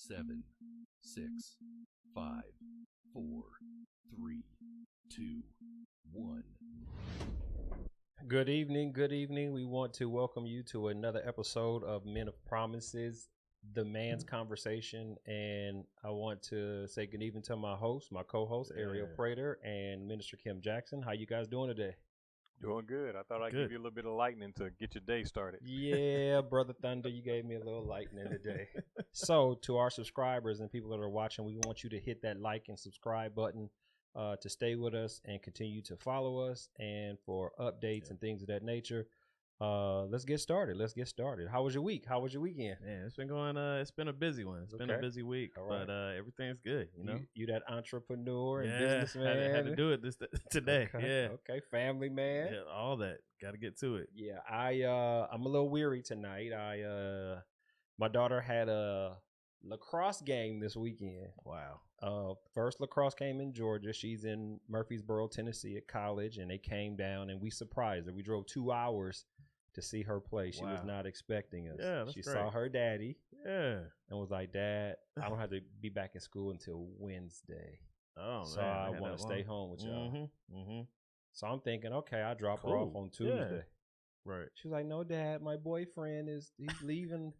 7, 6, 5, 4, 3, 2, 1. Good evening. Good evening. We want to welcome you to another episode of Men of Promises, the Man's Conversation. And I want to say good evening to my host, my co-host, Ariel Prater, and Minister Kim Jackson. How you guys doing today? Doing good. I thought I'd give you a little bit of lightning to get your day started. Yeah, Brother Thunder, you gave me a little lightning today. So to our subscribers and people that are watching, we want you to hit that like and subscribe button to stay with us and continue to follow us, and for updates and things of that nature. Let's get started. How was your week? How was your weekend? Man, it's been going. It's been a busy one. It's been a busy week, but everything's good. You know, you that entrepreneur and businessman. Had to do it today. Okay. Okay, family man. Yeah, all that. Got to get to it. Yeah, I'm a little weary tonight. My daughter had a lacrosse game this weekend. Wow. First lacrosse game in Georgia. She's in Murfreesboro, Tennessee at college, and they came down and we surprised her. We drove 2 hours to see her play. She was not expecting us. Yeah, that's she great. saw her daddy. Yeah. And was like, Dad, I don't have to be back in school until Wednesday. Oh, so man, I want to stay home with y'all. Mm-hmm. So I'm thinking, okay, I'll drop her off on Tuesday. Yeah. Right. She was like, no, Dad, my boyfriend he's leaving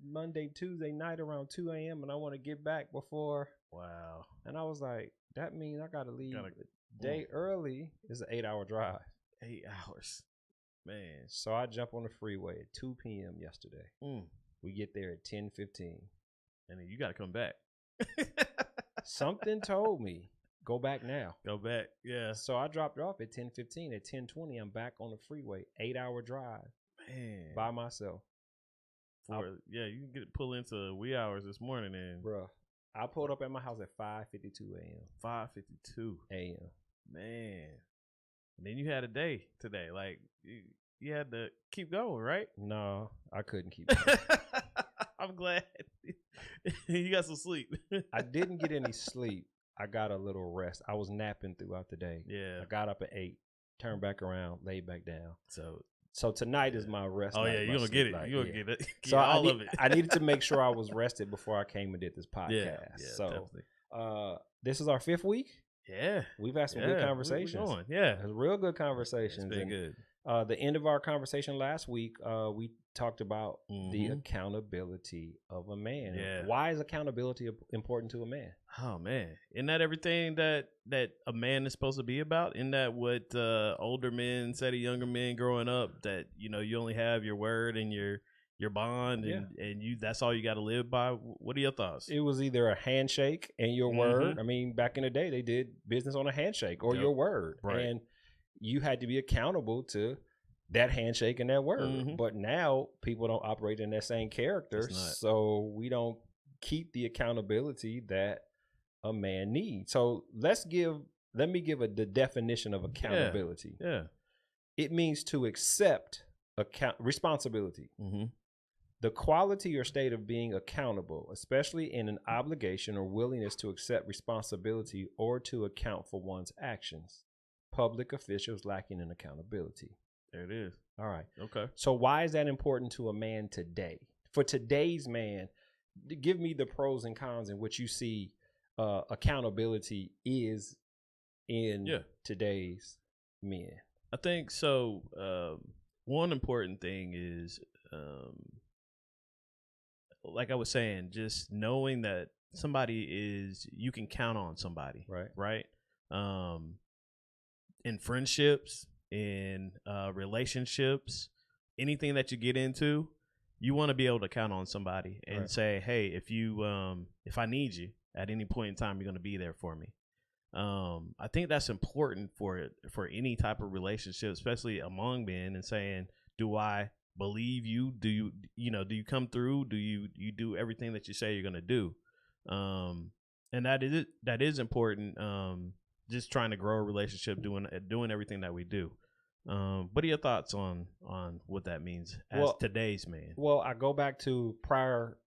Monday, Tuesday night around 2 a.m. and I want to get back before. Wow. And I was like, that means I got to leave a day early. It's an 8-hour drive. 8 hours. Man. So I jump on the freeway at 2 p.m. yesterday. We get there at 10:15. And then you got to come back. Something told me, go back now. Go back, yeah. So I dropped her off at 10:15. At 10:20, I'm back on the freeway. 8-hour drive. Man. By myself. You can pull into wee hours this morning. And bruh, I pulled up at my house at 5:52 a.m. 5:52 a.m. Man. And then you had a day today. Like, you had to keep going, right? No, I couldn't keep going. I'm glad. You got some sleep. I didn't get any sleep. I got a little rest. I was napping throughout the day. Yeah. I got up at 8, turned back around, laid back down. So tonight is my rest. Oh, yeah, you're going to get it. You're going to get it. So all of it. I needed to make sure I was rested before I came and did this podcast. Yeah, so definitely. This is our 5th week. Yeah. We've had some good conversations. Yeah. Real good conversations. It's been good. The end of our conversation last week, we talked about the accountability of a man. Yeah. Why is accountability important to a man? Oh, man. Isn't that everything that a man is supposed to be about? Isn't that what older men say to younger men growing up, that, you only have your word and your bond and you that's all you got to live by? What are your thoughts? It was either a handshake and your word. I mean, back in the day, they did business on a handshake or your word. Right. And you had to be accountable to that handshake and that word. But now people don't operate in that same character. So we don't keep the accountability that a man needs. So let me give the definition of accountability. Yeah. It means to accept responsibility. The quality or state of being accountable, especially in an obligation or willingness to accept responsibility or to account for one's actions. Public officials lacking in accountability. There it is. All right. Okay. So why is that important to a man today? For today's man, give me the pros and cons in which you see accountability is in today's men. I think so. One important thing is, like I was saying, just knowing that you can count on somebody. Right. In friendships, in relationships, anything that you get into, you want to be able to count on somebody and say, hey, if I need you at any point in time, you're going to be there for me. I think that's important for any type of relationship, especially among men, and saying, do I believe you? Do you come through? Do you do everything that you say you're going to do? And that is important. Just trying to grow a relationship, doing everything that we do. What are your thoughts on what that means as today's man? Well, I go back to prior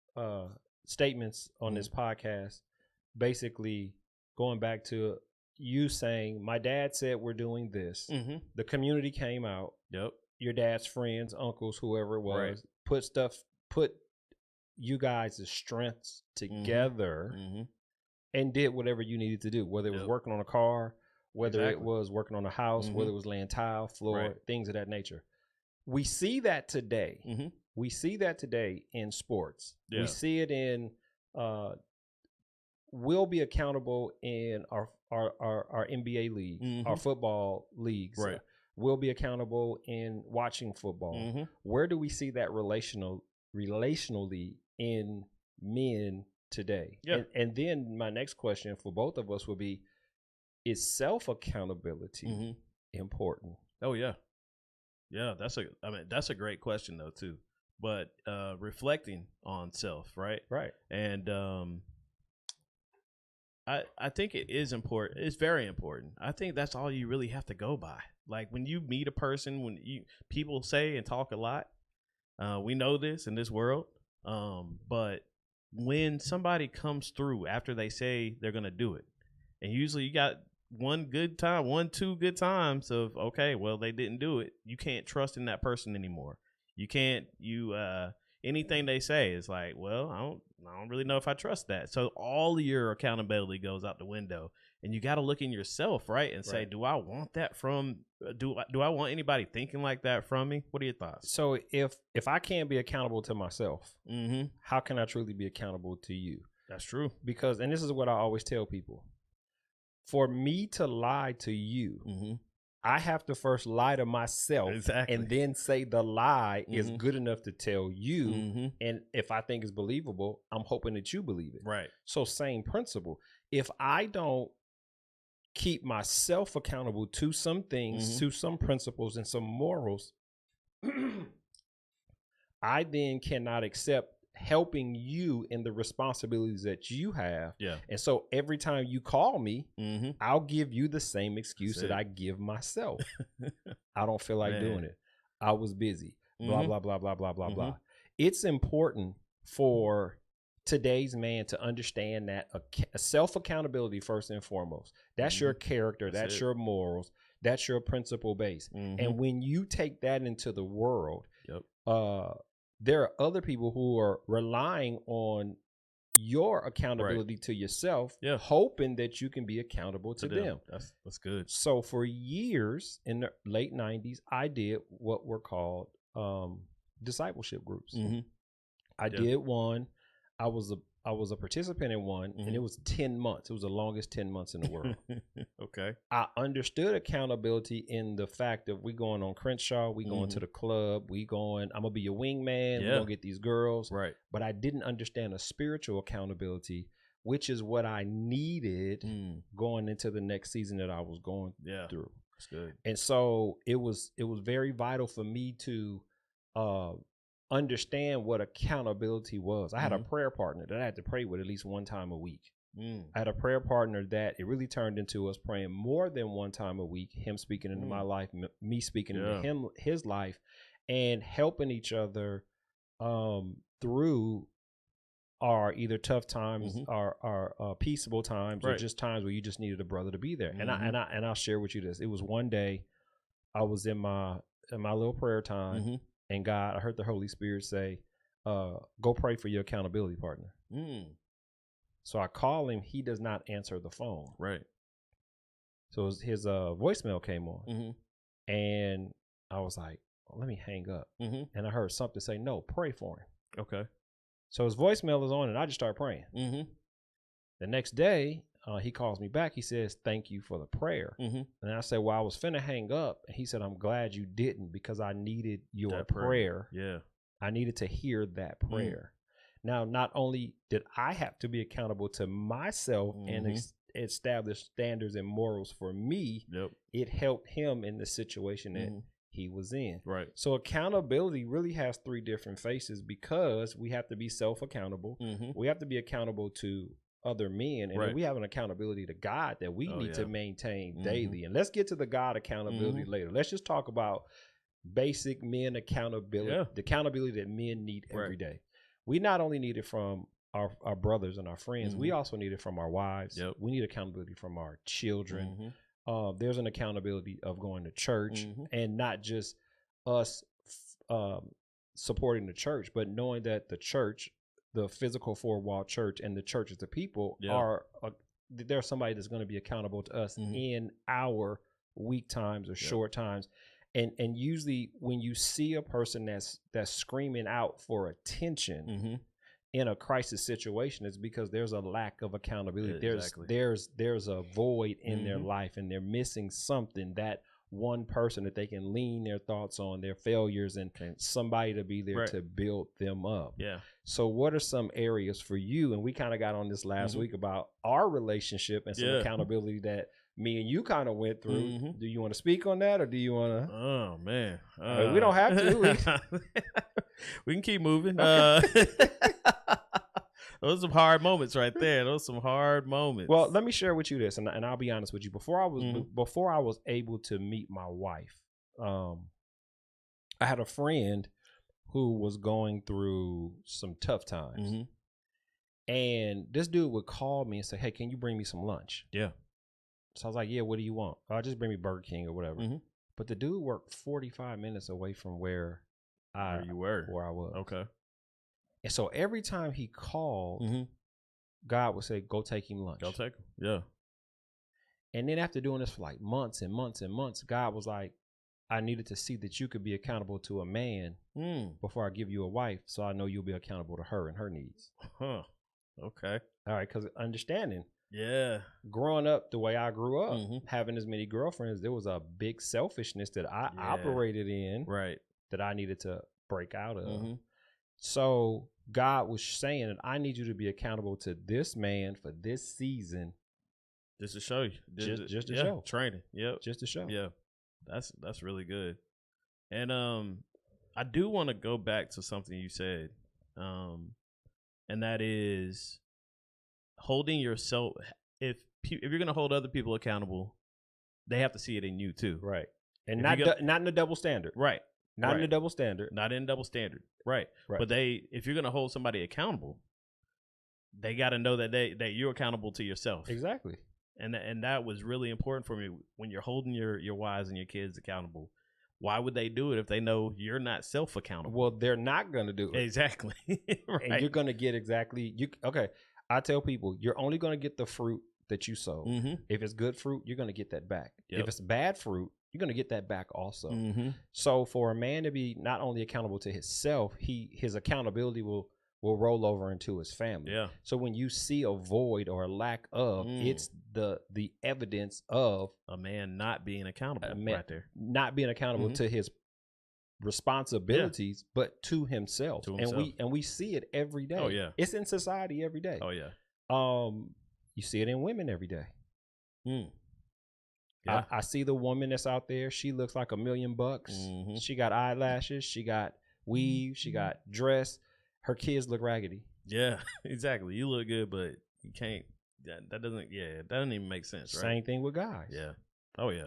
statements on this podcast, basically going back to you saying, my dad said we're doing this. The community came out. Yep. Your dad's friends, uncles, whoever it was, put you guys' strengths together and did whatever you needed to do, whether it was working on a car, whether it was working on a house, whether it was laying tile, floor, things of that nature. We see that today. We see that today in sports. Yeah. We see it in we'll be accountable in our NBA leagues, our football leagues. Right. We'll be accountable in watching football. Where do we see that relationally in men today? Yeah. And then my next question for both of us would be, is self-accountability important? Oh, yeah. Yeah, that's a great question though too. But reflecting on self, right? Right. And I think it is important. It's very important. I think that's all you really have to go by. Like when you meet a person, people say and talk a lot, we know this in this world. But when somebody comes through after they say they're gonna do it, and usually you got two good times of, okay, well, they didn't do it. You can't trust in that person anymore. You can't, anything they say is like, well, I don't really know if I trust that. So all of your accountability goes out the window, and you got to look in yourself, right? And say, do I want that do I want anybody thinking like that from me? What are your thoughts? So if I can't be accountable to myself, how can I truly be accountable to you? That's true. Because, and this is what I always tell people, for me to lie to you, I have to first lie to myself and then say the lie is good enough to tell you. And if I think it's believable, I'm hoping that you believe it. Right. So same principle. If I don't keep myself accountable to some things, to some principles and some morals, I then cannot accept helping you in the responsibilities that you have. Yeah. And so every time you call me, I'll give you the same excuse that I give myself. I don't feel like doing it. I was busy. Blah, blah, blah, blah, blah, blah, blah. It's important for today's man to understand that a self-accountability first and foremost. That's your character. That's your morals. That's your principle base. And when you take that into the world, there are other people who are relying on your accountability to yourself, hoping that you can be accountable to them. That's good. So for years in the late 90s, I did what were called discipleship groups. I did one. I was a participant in one, and it was 10 months. It was the longest 10 months in the world. Okay. I understood accountability in the fact of we going on Crenshaw, we going to the club, I'm going to be your wingman, we're going to get these girls. Right. But I didn't understand a spiritual accountability, which is what I needed going into the next season that I was going through. That's good. And so it was very vital for me to understand what accountability was. I had a prayer partner that I had to pray with at least one time a week. I had a prayer partner that it really turned into us praying more than one time a week, him speaking into my life, me speaking into his life, and helping each other through our either tough times, our peaceable times, or just times where you just needed a brother to be there. And I'll share with you this. It was one day I was in my little prayer time, and I heard the Holy Spirit say, go pray for your accountability partner. So I call him. He does not answer the phone. Right. So his voicemail came on. And I was like, well, let me hang up. And I heard something say, no, pray for him. Okay. So his voicemail is on, and I just started praying. The next day, he calls me back. He says, thank you for the prayer. And I said, well, I was finna hang up. And he said, I'm glad you didn't, because I needed your prayer. Yeah. I needed to hear that prayer. Now, not only did I have to be accountable to myself and establish standards and morals for me, it helped him in the situation that he was in. Right. So accountability really has three different faces, because we have to be self-accountable. We have to be accountable to other men, and then we have an accountability to God that we need to maintain daily. And let's get to the God accountability later. Let's just talk about basic men accountability, the accountability that men need every day. We not only need it from our brothers and our friends, we also need it from our wives. We need accountability from our children. There's an accountability of going to church, and not just us supporting the church, but knowing that the church, the physical four-wall church and the church as the people there's somebody that's going to be accountable to us in our weak times or short times. And usually when you see a person that's screaming out for attention in a crisis situation, it's because there's a lack of accountability. There's a void in their life, and they're missing something, that one person that they can lean their thoughts on, their failures, and somebody to be there to build them up. Yeah. So what are some areas for you? And we kind of got on this last week about our relationship and some accountability that me and you kind of went through. Do you want to speak on that, or do you want to? Oh man, we don't have to. We can keep moving. Those are some hard moments right there. Those are some hard moments. Well, let me share with you this, and I'll be honest with you. Before I was able to meet my wife, I had a friend who was going through some tough times, and this dude would call me and say, "Hey, can you bring me some lunch?" Yeah. So I was like, "Yeah, what do you want?" "Oh, just bring me Burger King or whatever." But the dude worked 45 minutes away from where I was. Okay. And so every time he called, God would say, "Go take him lunch." Go take him. Yeah. And then after doing this for like months and months and months, God was like, "I needed to see that you could be accountable to a man before I give you a wife, so I know you'll be accountable to her and her needs." Huh. Okay. All right, because understanding. Yeah. Growing up the way I grew up, having as many girlfriends, there was a big selfishness that I operated in, right, that I needed to break out of. So God was saying that I need you to be accountable to this man for this season. Just to show you. Just to show. Training. Yep. Just to show. Yeah. That's really good. And I do want to go back to something you said. And that is holding yourself. If you're going to hold other people accountable, they have to see it in you too. Right. And not in the double standard. Right. Not in the double standard. Not in double standard. Right. But if you're going to hold somebody accountable, they got to know that you're accountable to yourself. Exactly. And that was really important for me when you're holding your wives and your kids accountable. Why would they do it if they know you're not self-accountable? Well, they're not going to do it. Exactly. Right. And you're going to get okay. I tell people, you're only going to get the fruit that you sow. If it's good fruit, you're going to get that back. Yep. If it's bad fruit, you're going to get that back also. So for a man to be not only accountable to himself, his accountability will roll over into his family. Yeah. So when you see a void or a lack of, it's the evidence of a man not being accountable right there. Not being accountable to his responsibilities, but to himself. And we see it every day. Oh yeah. It's in society every day. Oh yeah. You see it in women every day. Yeah. I see the woman that's out there. She looks like $1 million. She got eyelashes. She got weave. She got dress. Her kids look raggedy. Yeah, exactly. You look good, but you can't. That doesn't even make sense, right? Same thing with guys. Yeah. Oh yeah.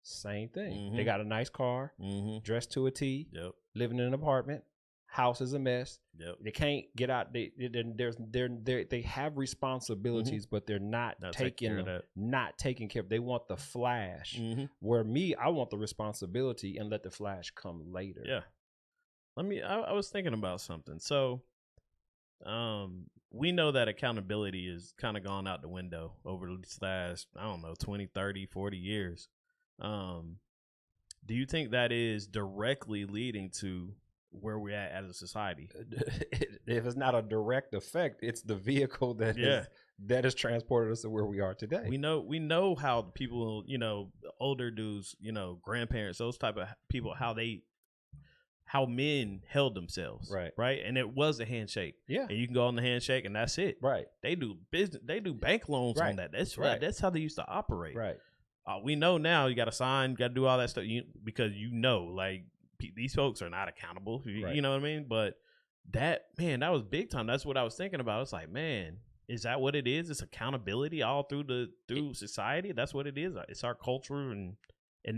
Same thing. They got a nice car, dressed to a T, living in an apartment, house is a mess. They can't get out. They have responsibilities, but they're not taking care of. They want the flash. Where me, I want the responsibility and let the flash come later. Yeah. I was thinking about something. So, we know that accountability is kind of gone out the window over the last, 20, 30, 40 years. Do you think that is directly leading to where we're at as a society? If it's not a direct effect, it's the vehicle that has transported us to where we are today. We know how people, older dudes, grandparents, those type of people, how men held themselves, right, and it was a handshake, and you can go on the handshake, and that's it, right? They do business, they do bank loans on that. That's right. That's how they used to operate, right? We know now you got to sign, you got to do all that stuff, because like these folks are not accountable, you know what I mean? But that was big time. That's what I was thinking about. It's like, man, is that what it is? It's accountability all through society. That's what it is. It's our culture and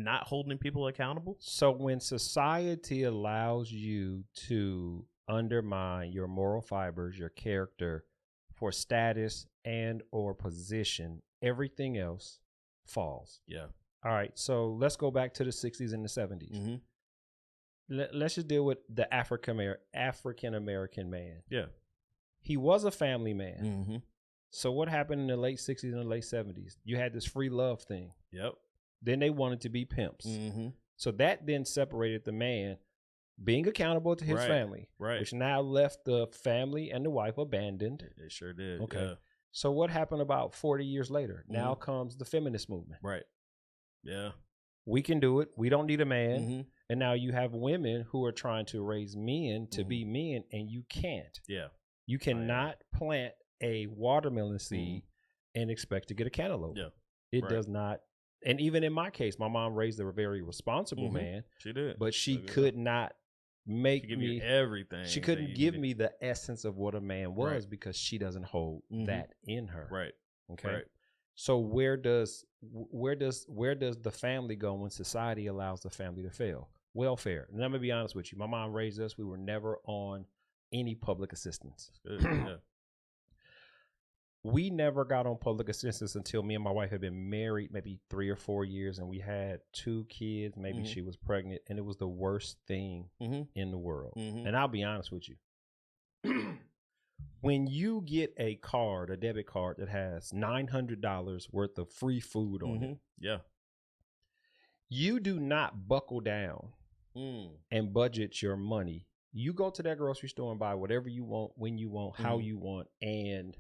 not holding people accountable. So when society allows you to undermine your moral fibers, your character, for status and or position, everything else falls. Yeah. All right. So let's go back to the 60s and the 70s. Let's just deal with the African American man. Yeah. he was a family man. Mm-hmm. So what happened in the late 60s and the late 70s? You had this free love thing. Yep. Then they wanted to be pimps. Mm-hmm. So that then separated the man being accountable to his family, which now left the family and the wife abandoned. It sure did. Okay. Yeah. So what happened about 40 years later? Now comes the feminist movement. Right. Yeah. We can do it. We don't need a man. Mm-hmm. And now you have women who are trying to raise men to be men, and you can't. Yeah. You cannot plant a watermelon seed and expect to get a cantaloupe. Yeah. It does not. And even in my case, my mom raised a very responsible man. She did. But she could not make me everything. She couldn't give me the essence of what a man was because she doesn't hold that in her. Right. Okay. Right. So where does the family go when society allows the family to fail? Welfare. And I'm gonna be honest with you. My mom raised us. We were never on any public assistance. Good. Yeah. We never got on public assistance until me and my wife had been married maybe 3 or 4 years, and we had 2 kids. Maybe she was pregnant, and it was the worst thing in the world. And I'll be honest with you. When you get a debit card that has $900 worth of free food on it, you do not buckle down and budget your money. You go to that grocery store and buy whatever you want, when you want, how you want, and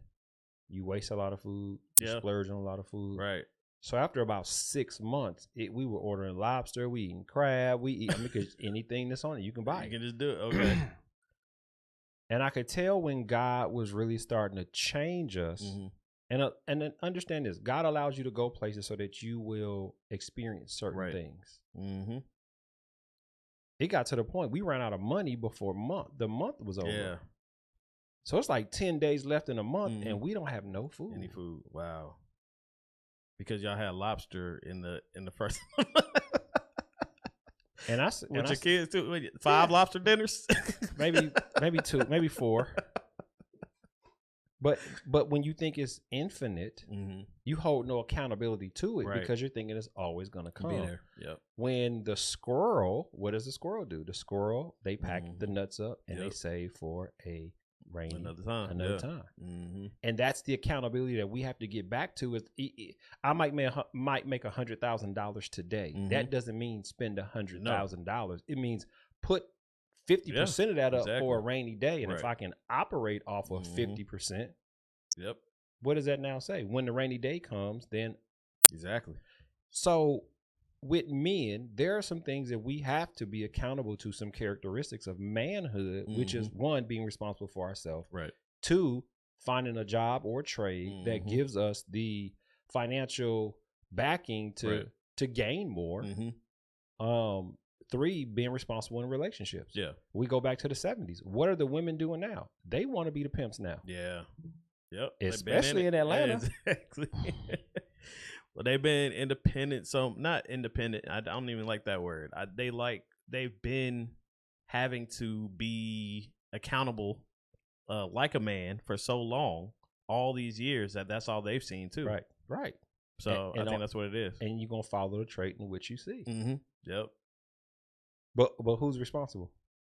you waste a lot of food. You splurge on a lot of food. Right. So after about 6 months, we were ordering lobster, we eating crab, because anything that's on it, you can buy. You can just do it. Okay. And I could tell when God was really starting to change us. And then understand this: God allows you to go places so that you will experience certain things. It got to the point we ran out of money before the month was over. Yeah. So it's like 10 days left in a month, and we don't have no food. Any food? Wow. Because y'all had lobster in the first. And your kids too? 5 lobster dinners? maybe 2, maybe 4. But when you think it's infinite, you hold no accountability to it because you're thinking it's always going to come. Be there. Yep. When the squirrel, what does the squirrel do? The squirrel, they pack the nuts up and they save for another time. And that's the accountability that we have to get back to. Is I might make $100,000 today. That doesn't mean spend $100,000. It means put 50% of that up for a rainy day. And if I can operate off of 50%, what does that now say? When the rainy day comes, then So with men, there are some things that we have to be accountable to, some characteristics of manhood, which is 1, being responsible for ourselves. Right. 2, finding a job or a trade that gives us the financial backing to gain more. 3, being responsible in relationships. Yeah. We go back to the 70s. What are the women doing now? They want to be the pimps now. Yeah. Yep. Especially in Atlanta. Exactly. Well, they've been independent. So not independent. I don't even like that word. They've been having to be accountable like a man for so long, all these years, that's all they've seen too. Right. Right. So I think that's what it is. And you're going to follow the trait in which you see. Yep. But who's responsible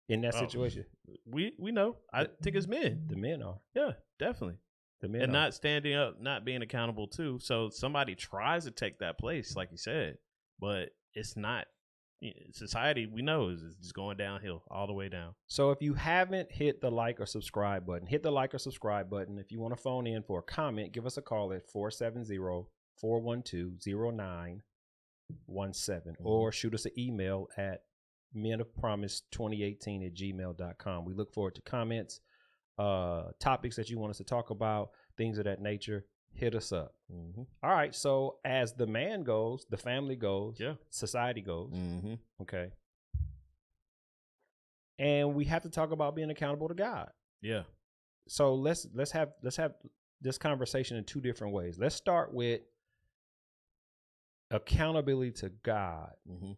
in that situation? We know. I think it's men. The men are. Yeah, definitely. The men and are. Not standing up, not being accountable too. So somebody tries to take that place, like you said, but it's not. Society, we know, is just going downhill all the way down. So if you haven't hit the like or subscribe button, hit the like or subscribe button. If you want to phone in for a comment, give us a call at 470-412-0917 or shoot us an email at menofpromise2018@gmail.com. We look forward to comments, topics that you want us to talk about, things of that nature. Hit us up. All right. So as the man goes, the family goes, society goes. Okay. And we have to talk about being accountable to God. Yeah. So let's have this conversation in 2 different ways. Let's start with accountability to God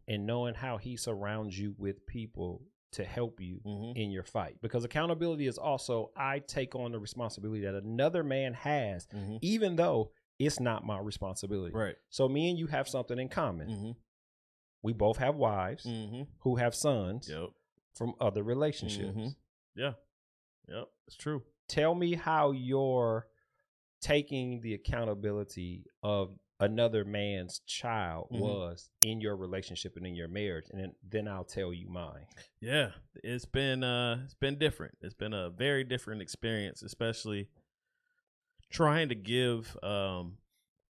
and knowing how he surrounds you with people to help you in your fight. Because accountability is also, I take on the responsibility that another man has, even though it's not my responsibility. Right. So me and you have something in common. We both have wives who have sons from other relationships. Yeah. Yep. It's true. tell me how you're taking the accountability of another man's child was in your relationship and in your marriage, and then I'll tell you mine. Yeah, it's been different. It's been a very different experience, especially trying to give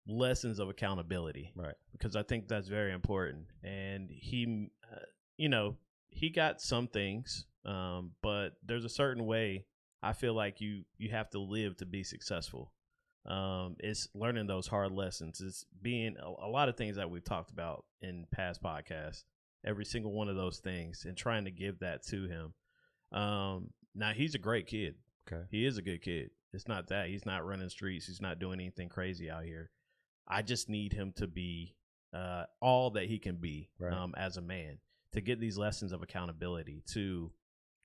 lessons of accountability, right? Because I think that's very important. And he, he got some things, but there's a certain way I feel like you have to live to be successful. It's learning those hard lessons. It's being a lot of things that we've talked about in past podcasts, every single one of those things, and trying to give that to him. Now he's a great kid. Okay. He is a good kid. It's not that he's not running streets. He's not doing anything crazy out here. I just need him to be all that he can be, right, as a man, to get these lessons of accountability, to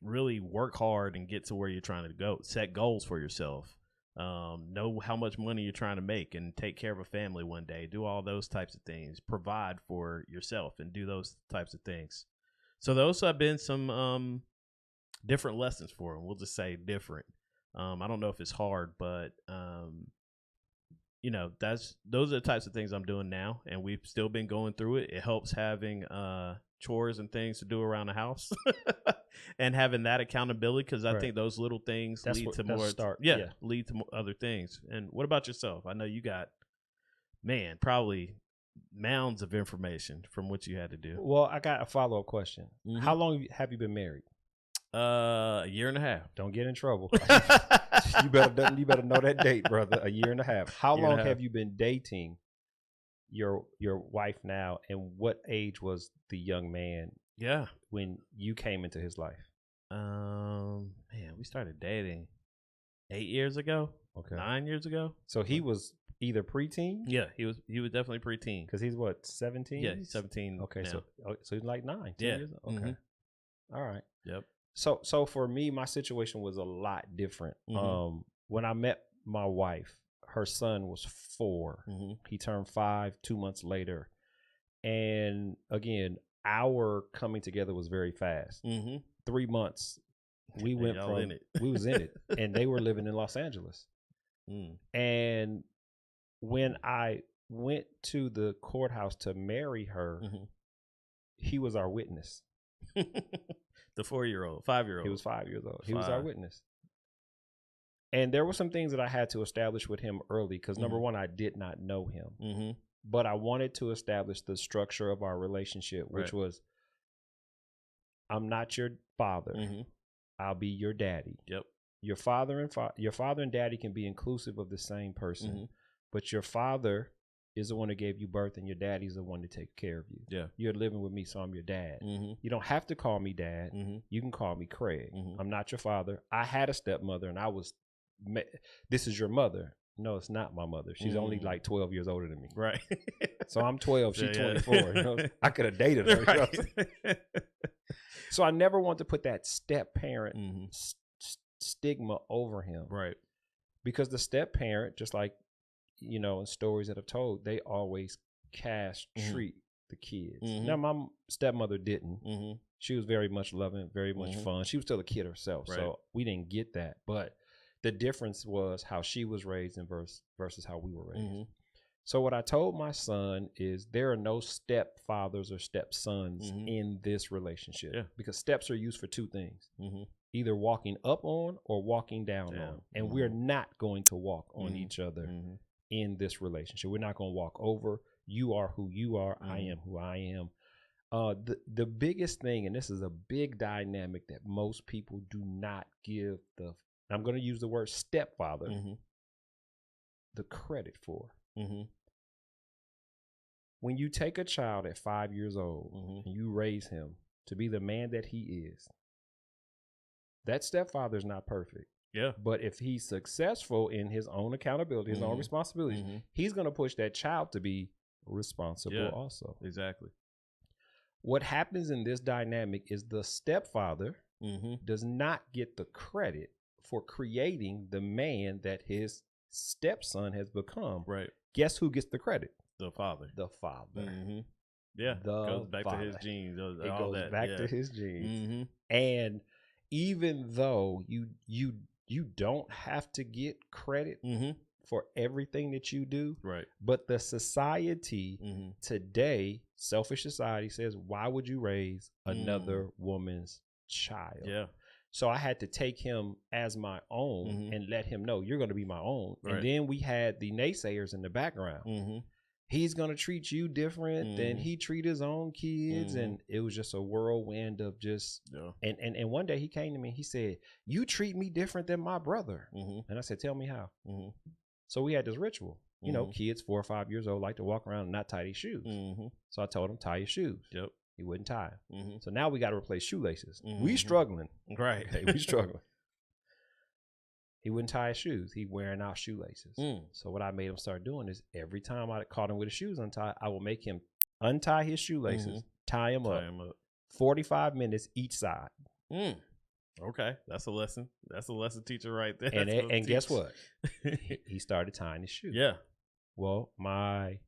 really work hard and get to where you're trying to go, set goals for yourself. Know how much money you're trying to make and take care of a family one day, do all those types of things, provide for yourself and do those types of things. So those have been some different lessons for him. We'll just say different. I don't know if it's hard, but those are the types of things I'm doing now, and we've still been going through it. It helps having chores and things to do around the house and having that accountability, because I think those little things lead to more lead to other things. And what about yourself? I know you got, probably mounds of information from what you had to do. Well, I got a follow-up question. How long have you been married? A year and a half. Don't get in trouble. You better know that date, brother. A year and a half. How long have you been dating your wife now, and what age was the young man when you came into his life? We started dating 8 years ago. Okay. 9 years ago. So he was either preteen? Yeah, he was definitely preteen. Because he's what, 17? Yeah, he's 17. Okay, now. so he's like 9, 10 years old. Okay. All right. Yep. So for me, my situation was a lot different. When I met my wife, her son was 4. He turned 5 2 months later. And again, our coming together was very fast. 3 months. We went from we was in it, and they were living in Los Angeles. And when I went to the courthouse to marry her, he was our witness. The 4-year-old, 5-year-old. He was 5 years old. He was our witness. And there were some things that I had to establish with him early, because number one, I did not know him. But I wanted to establish the structure of our relationship, which was, I'm not your father. I'll be your daddy. Yep. Your father and daddy can be inclusive of the same person, but your father is the one that gave you birth, and your daddy's the one to take care of you. Yeah. You're living with me, so I'm your dad. You don't have to call me dad. You can call me Craig. I'm not your father. I had a stepmother, and this is your mother. No, it's not my mother. She's only like 12 years older than me. Right. So I'm 12. She's 24. You know? I could have dated her. Right. You know? So I never want to put that step parent stigma over him. Right. Because the step parent, just like, in stories that I've told, they always treat the kids. Now, my stepmother didn't. She was very much loving, very much fun. She was still a kid herself, so we didn't get that. But the difference was how she was raised versus how we were raised. So what I told my son is there are no stepfathers or stepsons in this relationship, because steps are used for two things, either walking up on or walking down on. And we're not going to walk on each other in this relationship. We're not going to walk over. You are who you are. I am who I am. The biggest thing, and this is a big dynamic that most people do not give I'm going to use the word stepfather, the credit for. When you take a child at 5 years old and you raise him to be the man that he is, that stepfather is not perfect. Yeah. But if he's successful in his own accountability, his own responsibilities, he's going to push that child to be responsible also. Exactly. What happens in this dynamic is the stepfather does not get the credit for creating the man that his stepson has become. Right. Guess who gets the credit? The father. The father. Yeah. Goes back to his genes. It goes back to his genes. And even though you you don't have to get credit for everything that you do. Right. But the society today, selfish society, says, why would you raise another woman's child? Yeah. So I had to take him as my own and let him know you're going to be my own. Right. And then we had the naysayers in the background. He's going to treat you different than he treat his own kids. And it was just a whirlwind of just, and one day he came to me, he said, you treat me different than my brother. And I said, tell me how. So we had this ritual, you know, kids 4 or 5 years old like to walk around and not tie their shoes. So I told him, tie your shoes. Yep. He wouldn't tie them. So now we got to replace shoelaces. We struggling. Right. Okay, we struggling. He wouldn't tie his shoes. He wearing out shoelaces. So what I made him start doing is every time I caught him with his shoes untied, I will make him untie his shoelaces, tie him up. 45 minutes each side. Okay, that's a lesson. That's a lesson teacher right there. And guess what? He started tying his shoes. Yeah. Well, my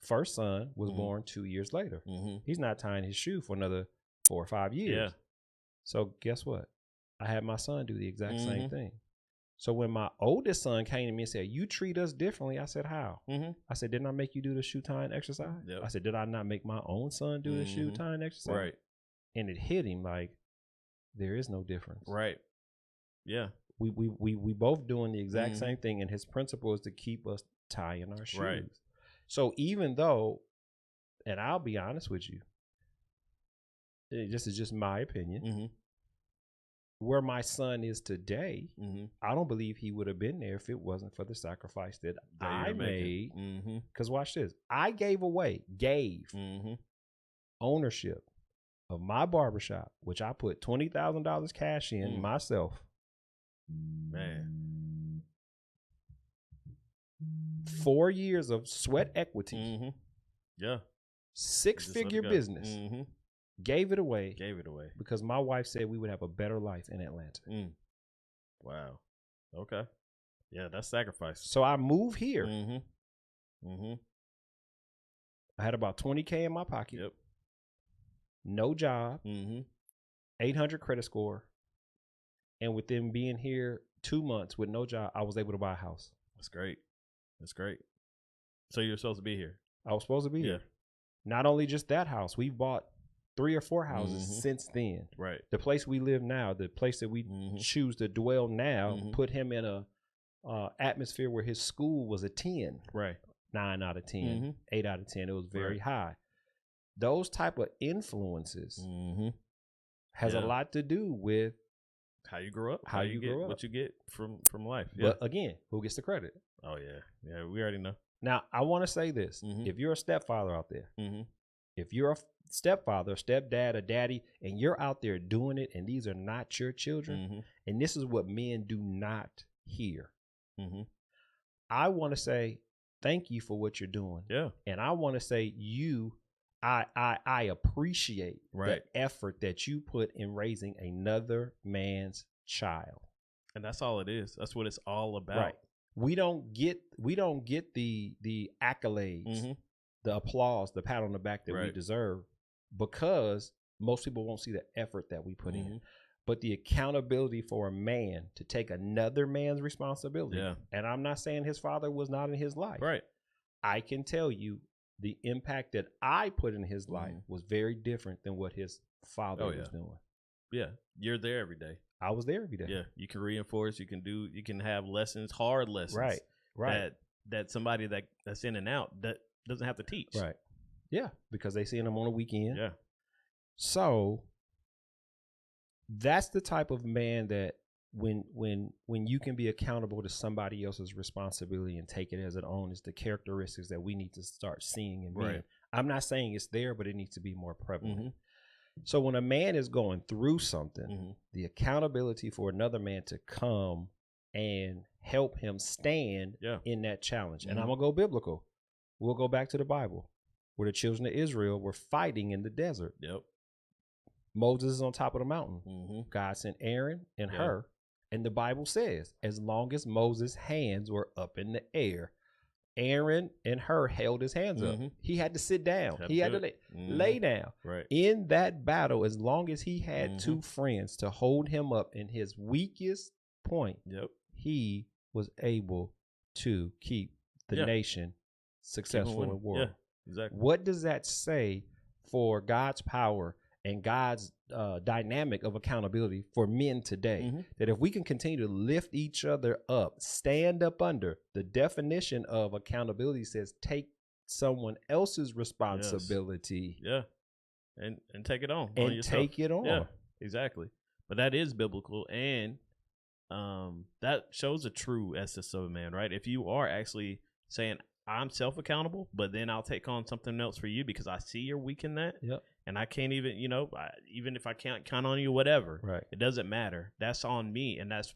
first son was born 2 years later. He's not tying his shoe for another 4 or 5 years. Yeah. So guess what? I had my son do the exact same thing. So when my oldest son came to me and said, you treat us differently, I said, how? I said, didn't I make you do the shoe tying exercise? Yep. I said, did I not make my own son do the shoe tying exercise? Right. And it hit him like, there is no difference. Right. Yeah. We both doing the exact same thing, and his principle is to keep us tying our shoes. Right. So even though, and I'll be honest with you, this is just my opinion, where my son is today, I don't believe he would have been there if it wasn't for the sacrifice that I made. Because watch this. I gave ownership of my barbershop, which I put $20,000 cash in myself. Man. 4 years of sweat equity. Yeah. 6-figure business. Gave it away. Because my wife said we would have a better life in Atlanta. Wow. Okay. Yeah, that's sacrifice. So I moved here. I had about $20K in my pocket. Yep. No job. 800 credit score. And within being here 2 months with no job, I was able to buy a house. That's great. That's great. So you're supposed to be here. I was supposed to be here. Not only just that house, we bought 3 or 4 houses since then. Right. The place we live now, the place that we choose to dwell now, put him in a atmosphere where his school was a 10. Right. 9 out of 10, 8 out of 10. It was very high. Those type of influences has a lot to do with how you grow up, how you grow up, what you get from life. But again, who gets the credit? Oh yeah, yeah, we already know. Now I want to say this: if you're a stepfather out there, if you're a stepfather, stepdad, or daddy, and you're out there doing it, and these are not your children, and this is what men do not hear, I want to say thank you for what you're doing. Yeah, and I want to say I appreciate the effort that you put in raising another man's child. And that's all it is. That's what it's all about. Right. We don't get the accolades, the applause, the pat on the back that we deserve, because most people won't see the effort that we put in. But the accountability for a man to take another man's responsibility. And I'm not saying his father was not in his life. Right. I can tell you the impact that I put in his life was very different than what his father was doing. Yeah. You're there every day. I was there every day. Yeah. You can reinforce, you can have lessons, hard lessons. Right. That somebody that's in and out that doesn't have to teach. Right. Yeah. Because they see them on a weekend. Yeah. So that's the type of man that when you can be accountable to somebody else's responsibility and take it as an own, is the characteristics that we need to start seeing in men. I'm not saying it's there, but it needs to be more prevalent. So when a man is going through something, the accountability for another man to come and help him stand in that challenge. And I'm going to go biblical. We'll go back to the Bible where the children of Israel were fighting in the desert. Yep. Moses is on top of the mountain. God sent Aaron and her. And the Bible says, as long as Moses' hands were up in the air, Aaron and her held his hands up. He had to sit down. He had to lay down. Right. In that battle, as long as he had 2 friends to hold him up in his weakest point, Yep. he was able to keep the nation successful in war. Yeah, exactly. What does that say for God's power and God's dynamic of accountability for men today? That if we can continue to lift each other up, stand up under, the definition of accountability says take someone else's responsibility. Yeah. And take it on yourself. Take it on. Yeah, exactly. But that is biblical, and that shows a true essence of a man, right? If you are actually saying, I'm self-accountable, but then I'll take on something else for you because I see you're weak in that. Yep. And I can't even, even if I can't count on you, whatever. Right. It doesn't matter. That's on me, and that's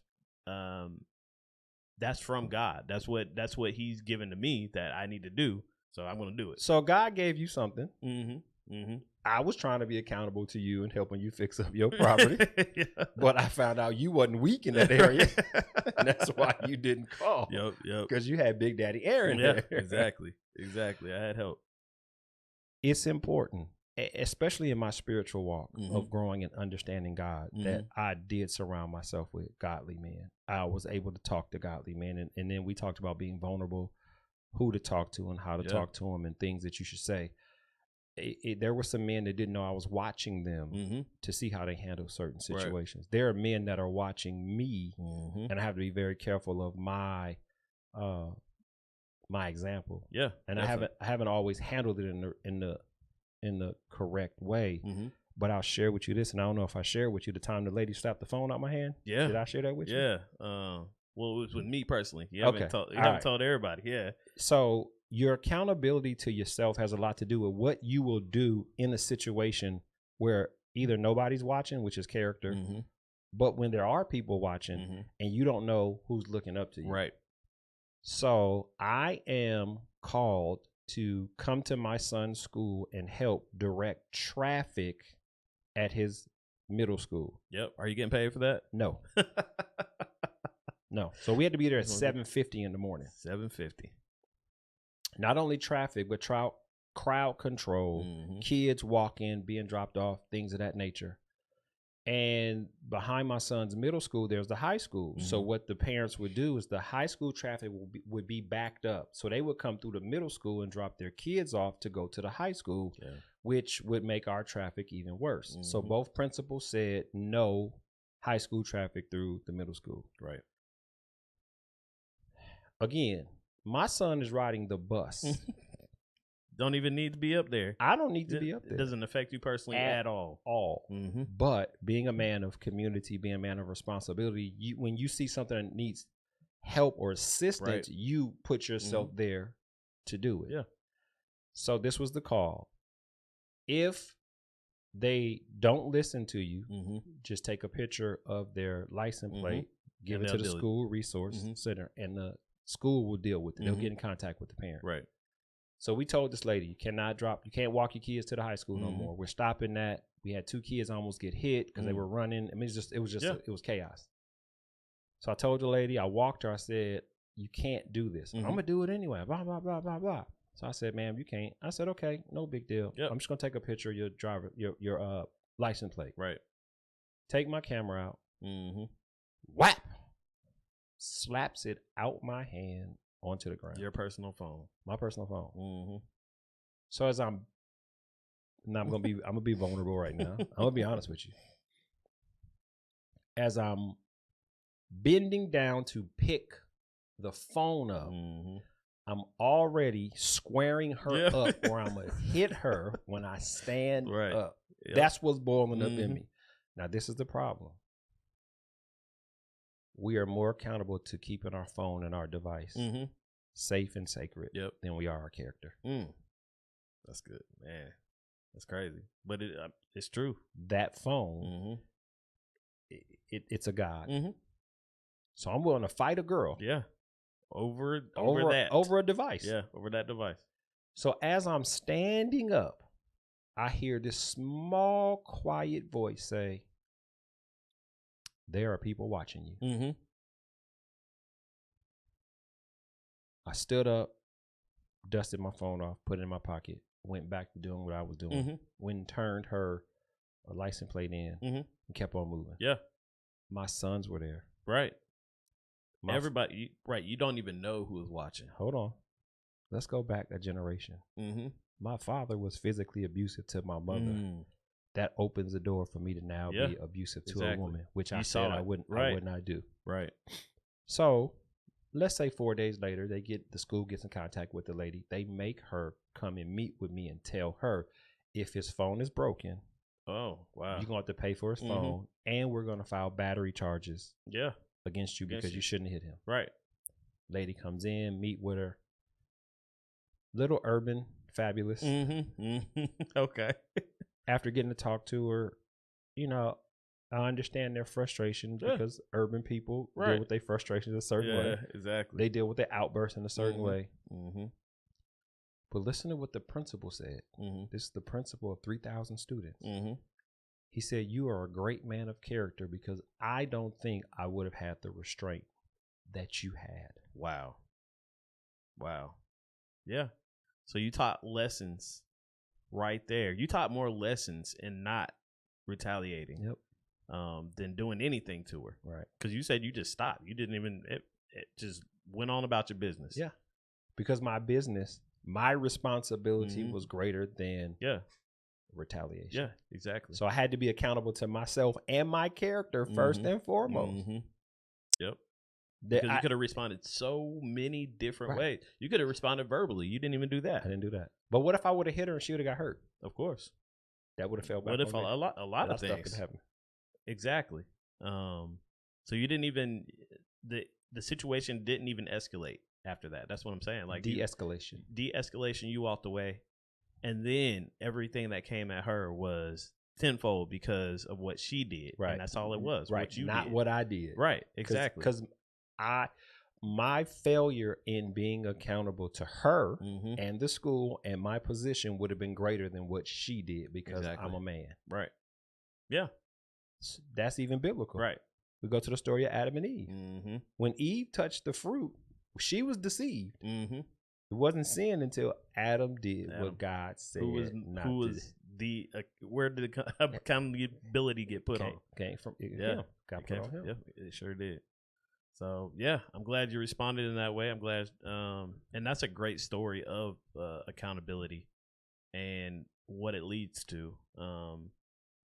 from God. That's what He's given to me that I need to do. So I'm going to do it. So God gave you something. Mm-hmm. I was trying to be accountable to you and helping you fix up your property, but I found out you wasn't weak in that area, and that's why you didn't call. Yep. Because you had Big Daddy Aaron there. Exactly. I had help. It's important, especially in my spiritual walk of growing and understanding God, that I did surround myself with godly men. I was able to talk to godly men, and then we talked about being vulnerable, who to talk to and how to talk to them, and things that you should say. There were some men that didn't know I was watching them to see how they handle certain situations. Right. There are men that are watching me, and I have to be very careful of my example. Yeah, and definitely. I haven't always handled it in the correct way. But I'll share with you this, and I don't know if I shared with you the time the lady slapped the phone out my hand. Yeah, did I share that with you? Yeah. Well, it was with me personally. You haven't told everybody. Yeah. So your accountability to yourself has a lot to do with what you will do in a situation where either nobody's watching, which is character, but when there are people watching and you don't know who's looking up to you. Right. So I am called to come to my son's school and help direct traffic at his middle school. Yep. Are you getting paid for that? No. No. So we had to be there at 7:50 in the morning. 7:50. Not only traffic, but crowd control, kids walking, being dropped off, things of that nature. And behind my son's middle school, there's the high school. So what the parents would do is the high school traffic would be backed up. So they would come through the middle school and drop their kids off to go to the high school, which would make our traffic even worse. So both principals said no high school traffic through the middle school. Right. Again, my son is riding the bus. Don't even need to be up there. I don't need to be up there. It doesn't affect you personally at all. But being a man of community, being a man of responsibility, when you see something that needs help or assistance, you put yourself there to do it. Yeah. So this was the call. If they don't listen to you, just take a picture of their license plate, give it to the school resource center, and the school will deal with it. They'll get in contact with the parent. Right. So we told this lady, you can't walk your kids to the high school no more. We're stopping that. We had 2 kids almost get hit because they were running. I mean, it was chaos. So I told the lady, I walked her, I said, you can't do this. I'm going to do it anyway, blah, blah, blah, blah, blah. So I said, ma'am, you can't. I said, okay, no big deal. I'm just going to take a picture of your license plate. Right. Take my camera out. Whap! Slaps it out my hand onto the ground. Your personal phone. My personal phone. So as I'm gonna be vulnerable right now. I'm gonna be honest with you. As I'm bending down to pick the phone up, I'm already squaring her up, or I'm gonna hit her when I stand up. Yep. That's what's boiling up in me. Now this is the problem. We are more accountable to keeping our phone and our device safe and sacred than we are our character. That's good, man. That's crazy, but it's true. That phone, it's a god. So I'm willing to fight a girl. Yeah, over a device. Yeah, over that device. So as I'm standing up, I hear this small, quiet voice say, there are people watching you. I stood up, dusted my phone off, put it in my pocket, went back to doing what I was doing. Went and turned her license plate in and kept on moving. Yeah. My sons were there. Right. Everybody, right? You don't even know who is watching. Hold on. Let's go back a generation. Mm-hmm. My father was physically abusive to my mother. That opens the door for me to now be abusive to a woman, which I said I would not do. Right. So let's say 4 days later, the school gets in contact with the lady. They make her come and meet with me and tell her if his phone is broken. Oh, wow. You're going to have to pay for his phone, and we're going to file battery charges against you because you shouldn't hit him. Right. Lady comes in, meet with her. Little urban, fabulous. Okay. After getting to talk to her, I understand their frustration because urban people deal with their frustrations a certain way. Exactly. They deal with their outbursts in a certain way. But listen to what the principal said. This is the principal of 3,000 students. He said, "You are a great man of character because I don't think I would have had the restraint that you had." Wow. Yeah. So you taught lessons right there. You taught more lessons in not retaliating than doing anything to her. Right. Because you said you just stopped. You didn't even, it just went on about your business. Yeah. Because my responsibility was greater than retaliation. Yeah, exactly. So I had to be accountable to myself and my character first and foremost. Yep. Because you could have responded so many different ways. You could have responded verbally. You didn't even do that. I didn't do that. But what if I would have hit her and she would have got hurt? Of course. That would have fell back. What if a lot of stuff things could happen? Exactly. So you didn't even the situation didn't even escalate after that. That's what I'm saying. Like de-escalation. You walked away, and then everything that came at her was tenfold because of what she did. Right. And that's all it was. Right. What you Not did. what I did. Right. Exactly. Because my failure in being accountable to her and the school and my position would have been greater than what she did because I'm a man. Right. Yeah. That's even biblical. Right. We go to the story of Adam and Eve. When Eve touched the fruit, she was deceived. It wasn't sin until Adam did what God said. Where did the accountability get put on? Came from got put on him. Yeah, it sure did. So yeah, I'm glad you responded in that way. I'm glad, and that's a great story of accountability and what it leads to.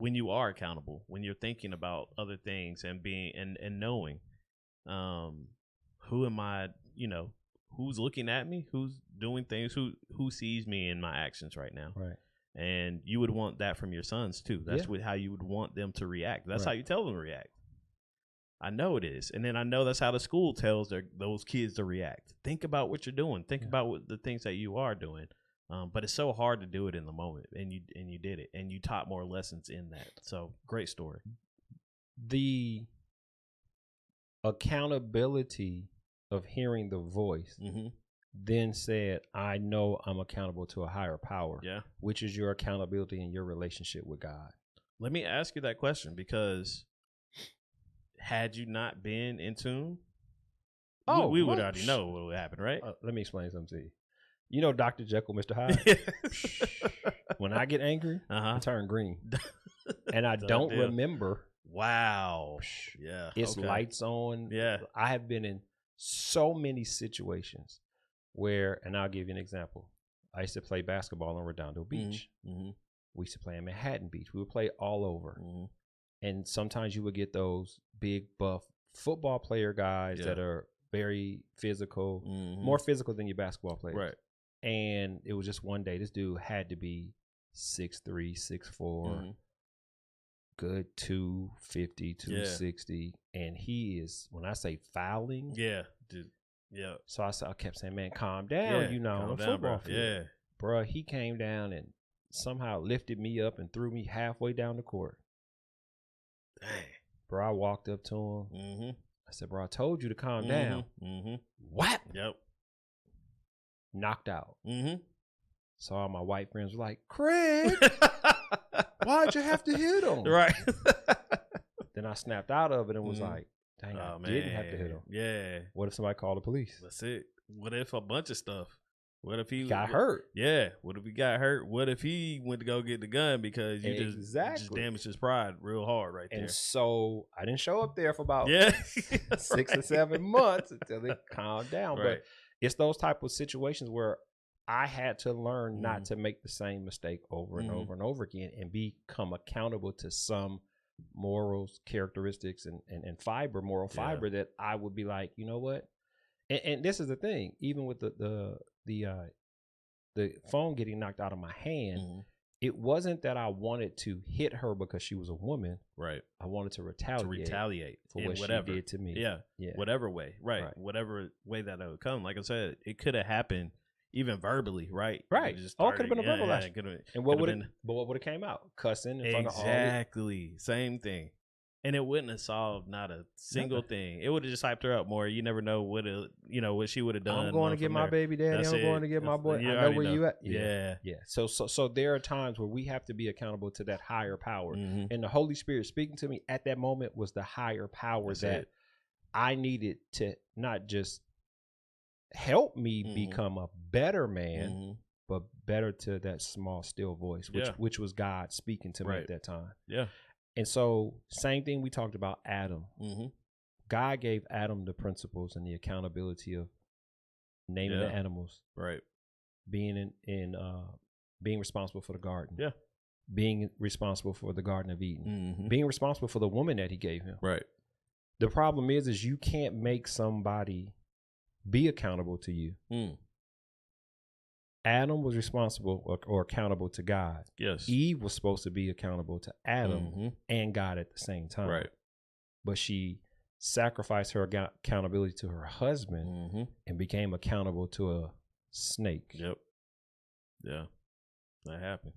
When you are accountable, when you're thinking about other things and being and knowing, who am I? Who's looking at me? Who's doing things? Who sees me in my actions right now? Right. And you would want that from your sons too. That's how you would want them to react. That's how you tell them to react. I know it is. And then I know that's how the school tells those kids to react. Think about what you're doing. Think about the things that you are doing. But it's so hard to do it in the moment. And you did it. And you taught more lessons in that. So great story. The accountability of hearing the voice then said, I know I'm accountable to a higher power. Yeah. Which is your accountability in your relationship with God. Let me ask you that question because had you not been in tune, we would already know what would happen, right? Let me explain something to you. You know Dr. Jekyll, Mr. Hyde? When I get angry, I turn green. And I don't remember. Wow. Yeah. It's lights on. Yeah. I have been in so many situations where, and I'll give you an example. I used to play basketball on Redondo Beach. We used to play in Manhattan Beach. We would play all over. And sometimes you would get those big buff football player guys that are very physical, more physical than your basketball players. Right. And it was just one day, this dude had to be 6'3", 6'4", good 250, 260. And he is, when I say fouling. Yeah, dude. Yeah. So I kept saying, man, calm down, on the football field. Yeah. Bruh, he came down and somehow lifted me up and threw me halfway down the court. Dang. Bro, I walked up to him. I said, bro, I told you to calm down. What? Yep. Knocked out. So all my white friends were like, Craig, why'd you have to hit him? Right. Then I snapped out of it and was like, dang, I didn't have to hit him. Yeah. What if somebody called the police? That's it. What if a bunch of stuff? What if he got hurt? Yeah. What if he got hurt? What if he went to go get the gun because you just damaged his pride real hard right there? And so I didn't show up there for about 6 or 7 months until it calmed down. But it's those type of situations where I had to learn not to make the same mistake over and over and over again and become accountable to some morals, characteristics, and moral fiber that I would be like, you know what? And this is the thing, even with the phone getting knocked out of my hand, it wasn't that I wanted to hit her because she was a woman. Right. I wanted to retaliate for what she did to me. Yeah. Whatever way. Right. Whatever way that would come. Like I said, it could have happened even verbally. Right. Right. It could have been a verbal action. And what would have came out? Cussing in front of all. Exactly. Same thing. And it wouldn't have solved not a single thing. It would have just hyped her up more. You never know what she would have done. I'm going to get my baby daddy. I'm going to get my boy. I know where you at. Yeah. So there are times where we have to be accountable to that higher power. And the Holy Spirit speaking to me at that moment was the higher power that I needed to not just help me become a better man, but better to that small, still voice, which was God speaking to me at that time. Yeah. And so, same thing we talked about Adam. God gave Adam the principles and the accountability of naming the animals, being being responsible for the garden, being responsible for the Garden of Eden, being responsible for the woman that he gave him. Right. The problem is you can't make somebody be accountable to you. Adam was responsible or accountable to God. Yes. Eve was supposed to be accountable to Adam and God at the same time. Right. But she sacrificed her accountability to her husband and became accountable to a snake. Yep. Yeah. That happened.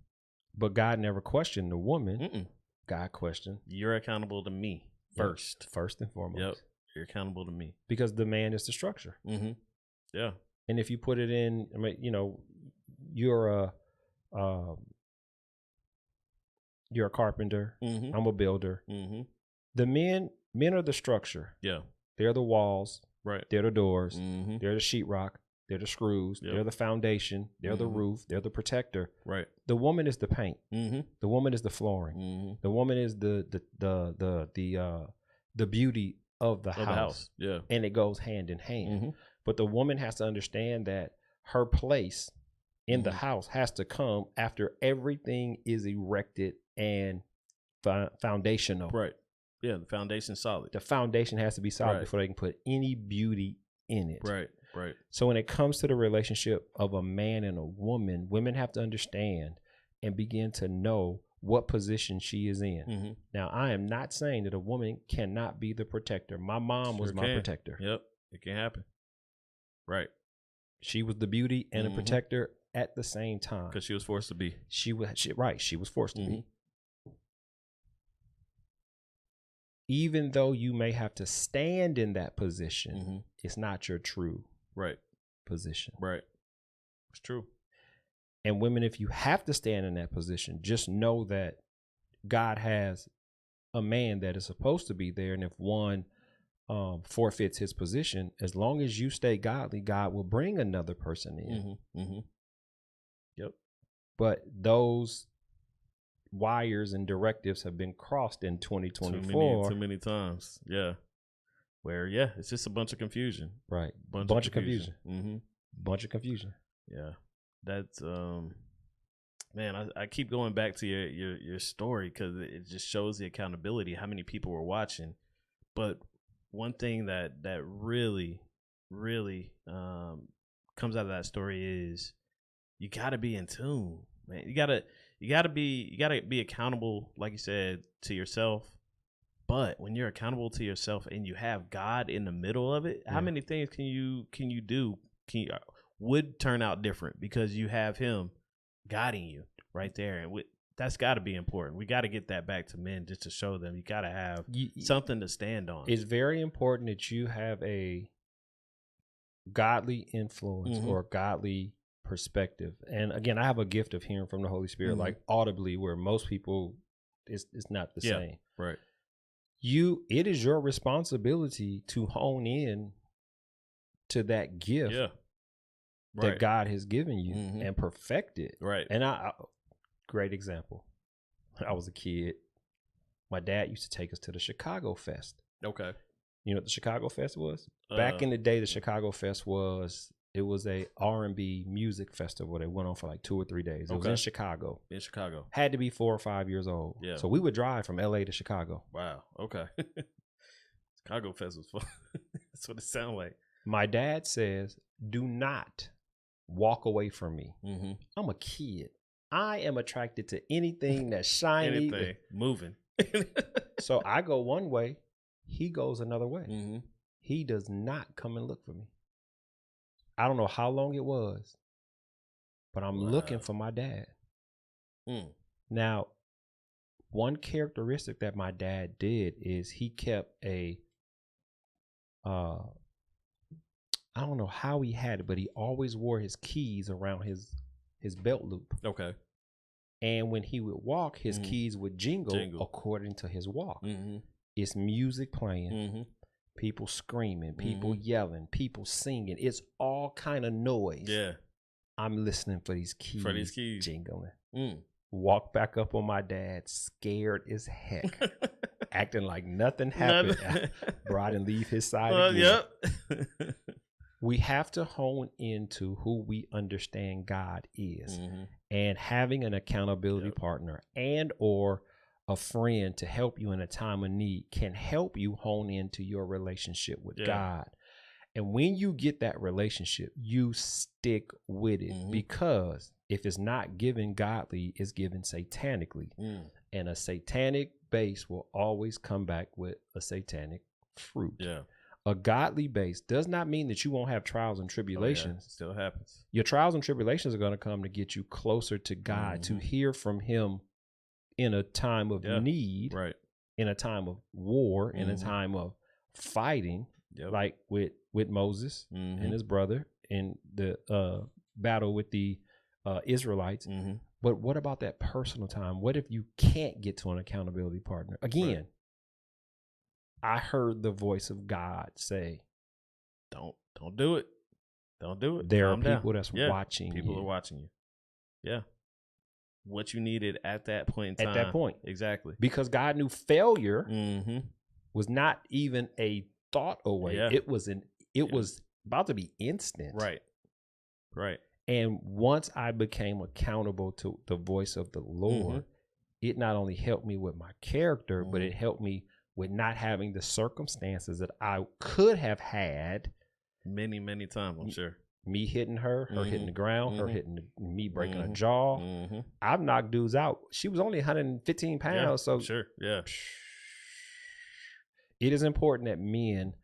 But God never questioned the woman. God questioned. You're accountable to me first. First and foremost. Yep. You're accountable to me. Because the man is the structure. Yeah. And if you put it in, I mean, you're a carpenter. I'm a builder. The men are the structure. Yeah. They're the walls. Right. They're the doors. They're the sheetrock. They're the screws. They're the foundation. They're the roof. They're the protector. Right. The woman is the paint. The woman is the flooring. The woman is the beauty of the house. Yeah. And it goes hand in hand. But the woman has to understand that her place in the house has to come after everything is erected and foundational. Right. Yeah, the foundation's solid. The foundation has to be solid before they can put any beauty in it. Right, right. So when it comes to the relationship of a man and a woman, women have to understand and begin to know what position she is in. Now, I am not saying that a woman cannot be the protector. My mom was my protector. Yep, it can happen. Right. She was the beauty and the protector at the same time. Because she was forced to be. She was forced to be. Even though you may have to stand in that position, it's not your true position. Right. It's true. And women, if you have to stand in that position, just know that God has a man that is supposed to be there. And if one forfeits his position, as long as you stay godly, God will bring another person in. Yep. But those wires and directives have been crossed in 2024 too many times. Yeah. Where it's just a bunch of confusion. Right. Bunch of confusion. Bunch of confusion. Yeah. That's man, I keep going back to your story because it just shows the accountability, how many people were watching. But one thing that really comes out of that story is you got to be in tune, man. You got to be accountable, like you said, to yourself. But when you're accountable to yourself and you have God in the middle of it, how many things can you do would turn out different because you have him guiding you right there? And that's got to be important. We got to get that back to men just to show them you got to have something to stand on. It's very important that you have a godly influence or godly perspective. And again, I have a gift of hearing from the Holy Spirit, like audibly, where most people it's not the same. Right. It is your responsibility to hone in to that gift that God has given you and perfected. Right. And great example. I was a kid. My dad used to take us to the Chicago Fest. Okay. You know what the Chicago Fest was? Back in the day, the Chicago Fest was a R&B music festival that went on for like 2 or 3 days. It was in Chicago. In Chicago. Had to be 4 or 5 years old. Yeah. So we would drive from LA to Chicago. Wow. Okay. Chicago Fest was fun. That's what it sounded like. My dad says, do not walk away from me. Mm-hmm. I'm a kid. I am attracted to anything that's shiny. Anything moving. So I go one way. He goes another way. Mm-hmm. He does not come and look for me. I don't know how long it was, but I'm looking for my dad. Now, one characteristic that my dad did is he kept a, I don't know how he had it, but he always wore his keys around his belt loop. Okay. And when he would walk, his keys would jingle according to his walk. Mm-hmm. It's music playing, people screaming, people yelling, people singing. It's all kind of noise. Yeah. I'm listening for these keys, jingling. Walk back up on my dad, scared as heck, acting like nothing happened. Bro, I didn't leave his side again. Yep. We have to hone into who we understand God is, and having an accountability partner and or a friend to help you in a time of need can help you hone into your relationship with God. And when you get that relationship, you stick with it, because if it's not given godly, it's given satanically. And a satanic base will always come back with a satanic fruit. Yeah. A godly base does not mean that you won't have trials and tribulations. It still happens. Your trials and tribulations are going to come to get you closer to God, to hear from him in a time of need, in a time of war, in a time of fighting, like with Moses and his brother in the battle with the Israelites. But what about that personal time? What if you can't get to an accountability partner? Again, I heard the voice of God say, don't do it. Don't do it. There are people that's watching you. People are watching you. Yeah. What you needed at that point in time. At that point. Exactly. Because God knew failure was not even a thought away. Yeah. It was about to be instant. Right. And once I became accountable to the voice of the Lord, it not only helped me with my character, but it helped me with not having the circumstances that I could have had. Many, many times, I'm sure. Me hitting her hitting the ground, her hitting me breaking a jaw. I've knocked dudes out. She was only 115 pounds. So sure. Yeah. It is important that men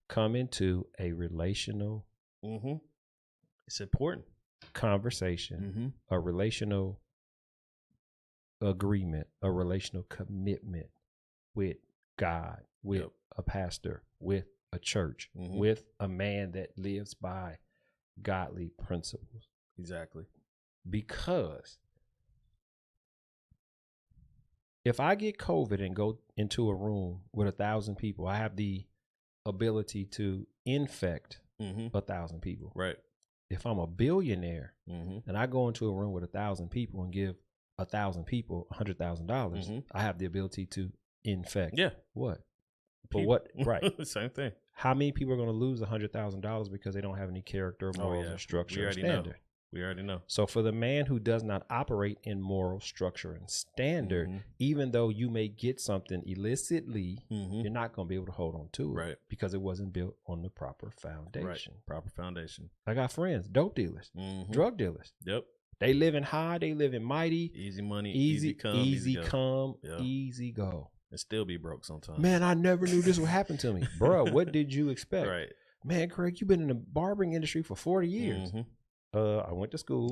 come into a relational it's important conversation, a relational agreement, a relational commitment with God, with a pastor, with a church, with a man that lives by godly principles. Exactly. Because if I get COVID and go into a room with 1,000 people, I have the ability to infect 1,000 people. Right. If I'm a billionaire and I go into a room with 1,000 people and give 1,000 people $100,000, I have the ability to infect. What? But what? Right. Same thing. How many people are going to lose $100,000 because they don't have any character, morals, or structure or standard? We already know. So for the man who does not operate in moral structure and standard, even though you may get something illicitly, you're not going to be able to hold on to it because it wasn't built on the proper foundation. Proper foundation. I got friends, dope dealers, drug dealers. Yep. They living high, they living mighty. Easy money, easy come, yep. Easy go. And still be broke sometimes. Man, I never knew this would happen to me. Bro, what did you expect? Right. Man, Craig, you've been in the barbering industry for 40 years. I went to school.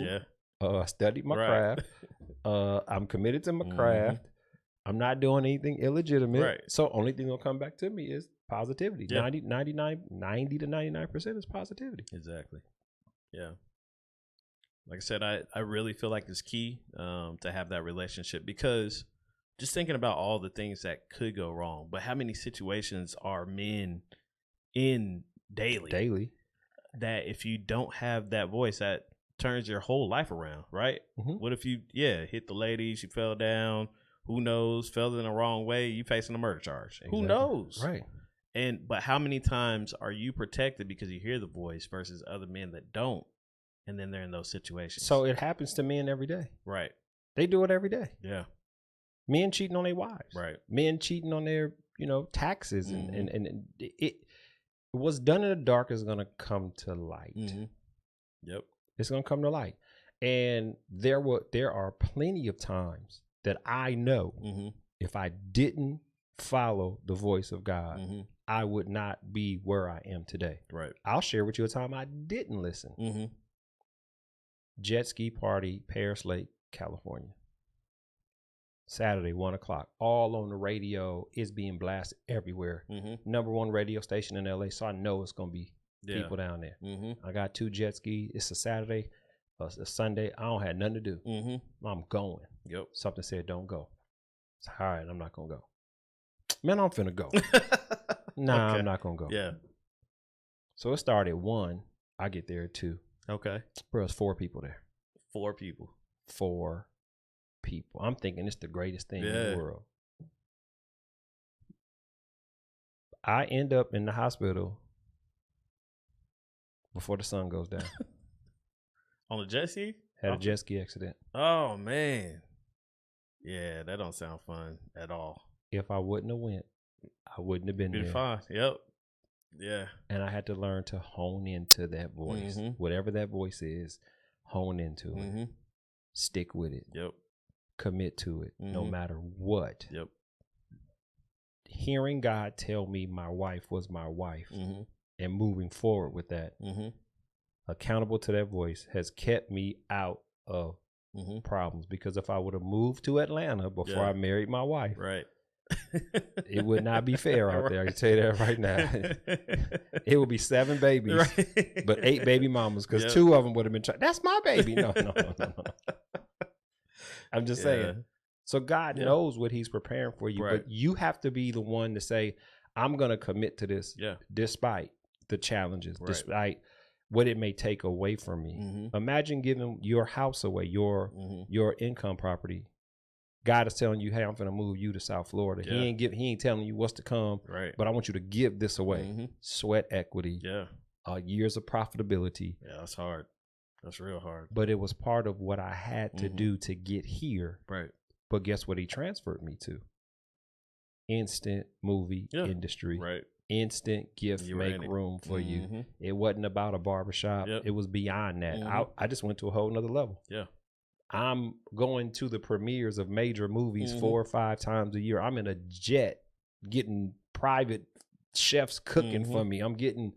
I studied my craft. I'm committed to my craft. I'm not doing anything illegitimate. Right. So only thing that'll come back to me is positivity. 90 to 99% is positivity. Exactly. Yeah. Like I said, I really feel like it's key to have that relationship, because just thinking about all the things that could go wrong, but how many situations are men in daily? that if you don't have that voice, that turns your whole life around, right? What if you hit the lady, she fell down, who knows, fell in the wrong way, you facing a murder charge. Who knows? Right. But how many times are you protected because you hear the voice versus other men that don't, and then they're in those situations? So it happens to men every day. Right. They do it every day. Yeah. Men cheating on their wives. Right. Men cheating on their, taxes. And what's done in the dark is going to come to light. Yep. It's going to come to light. And there are plenty of times that I know if I didn't follow the voice of God, I would not be where I am today. Right. I'll share with you a time I didn't listen. Jet ski party, Paris Lake, California. Saturday, 1:00, all on the radio. It's being blasted everywhere. Number one radio station in LA, so I know it's gonna be people down there. I got 2 jet skis. It's a Saturday, a Sunday. I don't have nothing to do. I'm going. Yep. Something said don't go. It's all right. I'm not gonna go. Man, I'm finna go. Nah, Okay. I'm not gonna go. Yeah. So it started at 1. I get there at 2. Okay. Bro, it's 4 people there. 4 people. 4 people. I'm thinking it's the greatest thing in the world. I end up in the hospital before the sun goes down. On a jet ski? Had a jet ski accident. Oh man. Yeah, that don't sound fun at all. If I wouldn't have went, I wouldn't have been there. Fine. Yep. Yeah. And I had to learn to hone into that voice. Whatever that voice is, hone into it. Stick with it. Yep. Commit to it, no matter what. Yep. Hearing God tell me my wife was my wife and moving forward with that, accountable to that voice, has kept me out of problems. Because if I would have moved to Atlanta before I married my wife, right, it would not be fair out there. I can tell you that right now. It would be 7 babies, but 8 baby mamas, because 2 of them would have been that's my baby. No. I'm just saying. So God knows what he's preparing for you, but you have to be the one to say, I'm going to commit to this despite the challenges, despite what it may take away from me. Imagine giving your house away, your income property. God is telling you, hey, I'm going to move you to South Florida. He ain't telling you what's to come, but I want you to give this away. Sweat equity, years of profitability. Yeah, that's hard. That's real hard. But it was part of what I had to do to get here. Right. But guess what he transferred me to? Instant movie industry. Right. Instant gift, make room for you. It wasn't about a barbershop. It was beyond that. I just went to a whole nother level. Yeah. I'm going to the premieres of major movies 4 or 5 times a year. I'm in a jet getting private chefs cooking for me. I'm getting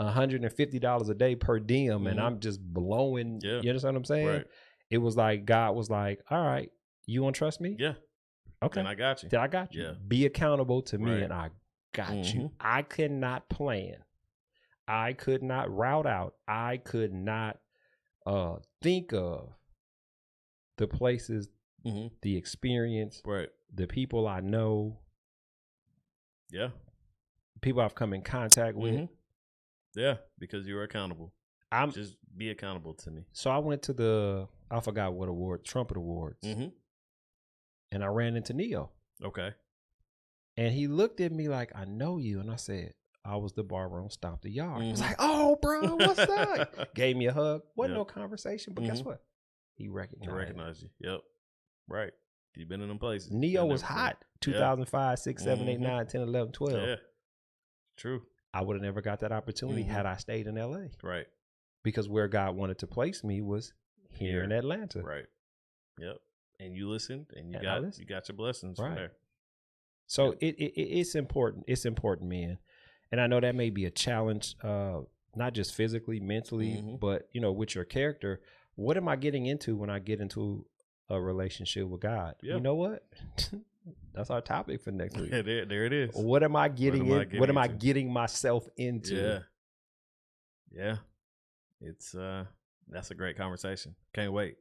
$150 a day per diem, and I'm just blowing. You understand what I'm saying? Right. It was like God was like, all right, you want to trust me? Yeah. Okay. And I got you. Then I got you. Yeah. Be accountable to me, and I got you. I could not plan. I could not route out. I could not think of the places, the experience, the people I know, people I've come in contact with. Yeah, because you're accountable. Just be accountable to me. So I went to I forgot what award, Trumpet Awards, and I ran into Neo. Okay. And he looked at me like, I know you. And I said, I was the barber on Stomp the Yard. He was like, oh, bro, what's up? Gave me a hug. Wasn't no conversation, but guess what? He recognized you. Yep. Right. You've been in them places. Neo was hot. 2005, 6, 7, 8, 9, 10, 11, 12. Yeah. True. I would have never got that opportunity had I stayed in LA. Right. Because where God wanted to place me was here in Atlanta. Right. Yep. And you listened, and you got your blessings from there. So it's important. It's important, man. And I know that may be a challenge, not just physically, mentally, but with your character. What am I getting into when I get into a relationship with God? You know what? That's our topic for next week. Yeah, there it is. What am I getting What am I getting myself into? Yeah. It's that's a great conversation. Can't wait.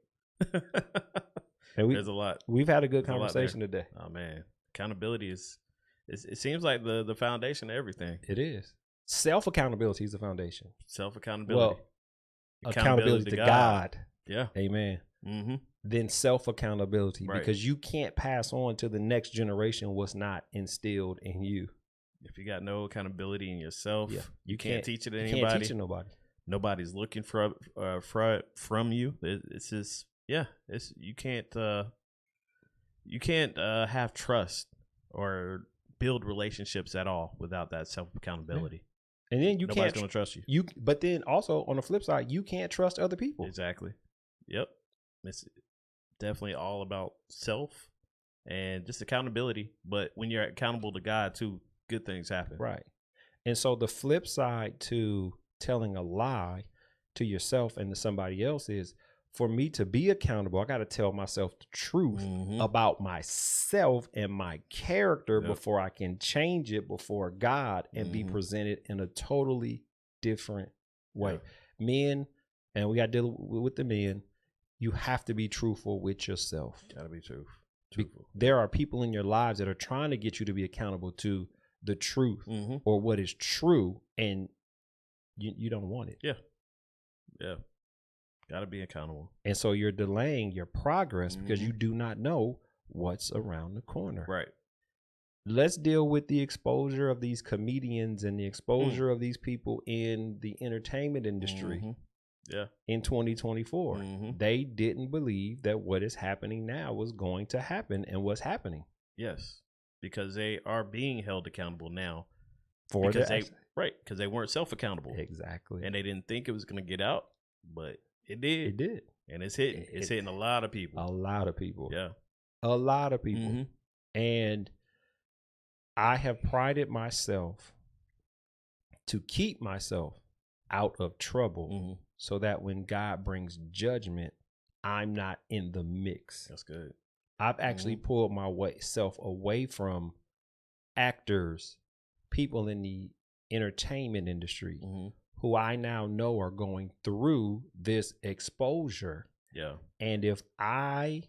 And there's a lot. We've had a good conversation today. Oh man, accountability is. It seems like the foundation of everything. It is. self-accountability is the foundation. Self-accountability. Well, accountability to God. Yeah. Amen. Mm-hmm. Then self-accountability, Right. because you can't pass on to the next generation what's not instilled in you. If you got no accountability in yourself, you can't teach it to you anybody. can't teach it nobody. Nobody's looking from you. It's just you can't have trust or build relationships at all without that self-accountability. And then Nobody's gonna trust you. But then also on the flip side, you can't trust other people. Exactly. Yep. It's definitely all about self and just accountability. But when you're accountable to God too, good things happen. Right. And so the flip side to telling a lie to yourself and to somebody else is, for me to be accountable, I got to tell myself the truth about myself and my character before I can change it before God and be presented in a totally different way. Men, and we got to deal with the men, you have to be truthful with yourself. Got to be truthful. There are people in your lives that are trying to get you to be accountable to the truth or what is true, and you don't want it. Yeah. Got to be accountable. And so you're delaying your progress because you do not know what's around the corner. Right. Let's deal with the exposure of these comedians and the exposure of these people in the entertainment industry. Yeah. In 2024, they didn't believe that what is happening now was going to happen, and what's happening. Yes, because they are being held accountable now Because they weren't self-accountable. Exactly. And they didn't think it was going to get out, but it did. It did. And it's hitting. It's hitting a lot of people. A lot of people. Yeah. A lot of people. And I have prided myself to keep myself out of trouble so that when God brings judgment, I'm not in the mix. That's good. I've actually pulled myself away from actors, people in the entertainment industry who I now know are going through this exposure. Yeah. And if I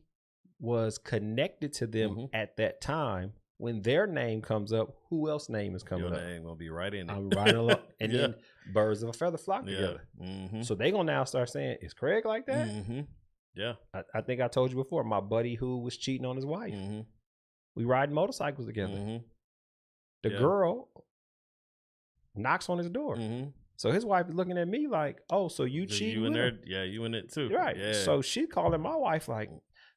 was connected to them at that time, when their name comes up, who else's name is coming up? Your name will be right in it. I'm right along. And then birds of a feather flock together. So they going to now start saying, is Craig like that? Yeah. I think I told you before, my buddy who was cheating on his wife. We ride motorcycles together. The girl knocks on his door. So his wife is looking at me like, oh, so you cheating you in with there? him? Yeah, you in it too. Right. Yeah. So she calling my wife like,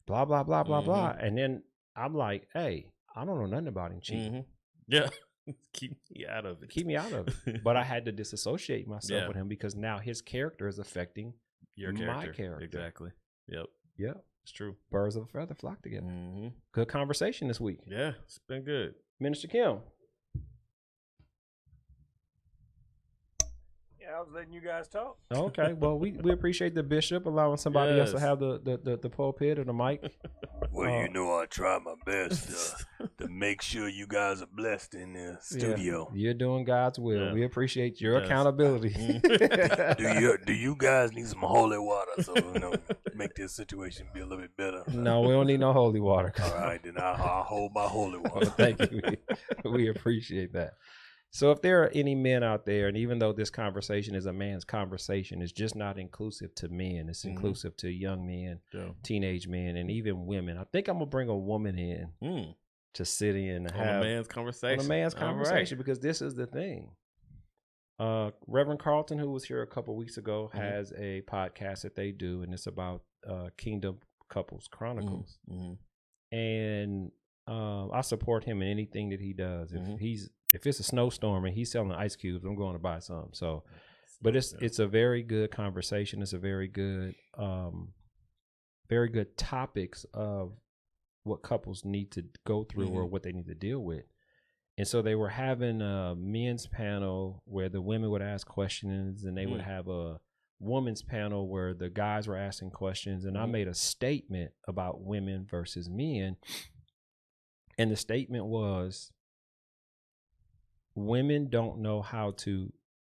blah, blah, blah, blah, blah. And then I'm like, hey, I don't know nothing about him cheating. Yeah. Keep me out of it. Keep me out of it. But I had to disassociate myself with him because now his character is affecting my character. Exactly. Yep. Yep. It's true. Birds of a feather flock together. Good conversation this week. Yeah, it's been good. Minister Kim. Yeah, I was letting you guys talk. Okay. Well, we appreciate the bishop allowing somebody else to have the pulpit or the mic. Well, you know, I try my best to make sure you guys are blessed in the studio. You're doing God's will. Yeah. We appreciate your accountability. Do you guys need some holy water so make this situation be a little bit better? No, we don't need no holy water. All right, then I'll hold my holy water. Well, thank you. We appreciate that. So if there are any men out there, and even though this conversation is a man's conversation, it's just not inclusive to men. It's inclusive to young men, teenage men, and even women. I think I'm going to bring a woman in to sit in and have a man's conversation. On a man's conversation, because this is the thing. Reverend Carlton, who was here a couple weeks ago, has a podcast that they do, and it's about Kingdom Couples Chronicles. And I support him in anything that he does. If it's a snowstorm and he's selling ice cubes, I'm going to buy some. So, but it's a very good conversation. It's a very good topics of what couples need to go through or what they need to deal with. And so they were having a men's panel where the women would ask questions, and they would have a women's panel where the guys were asking questions. And I made a statement about women versus men. And the statement was, women don't know how to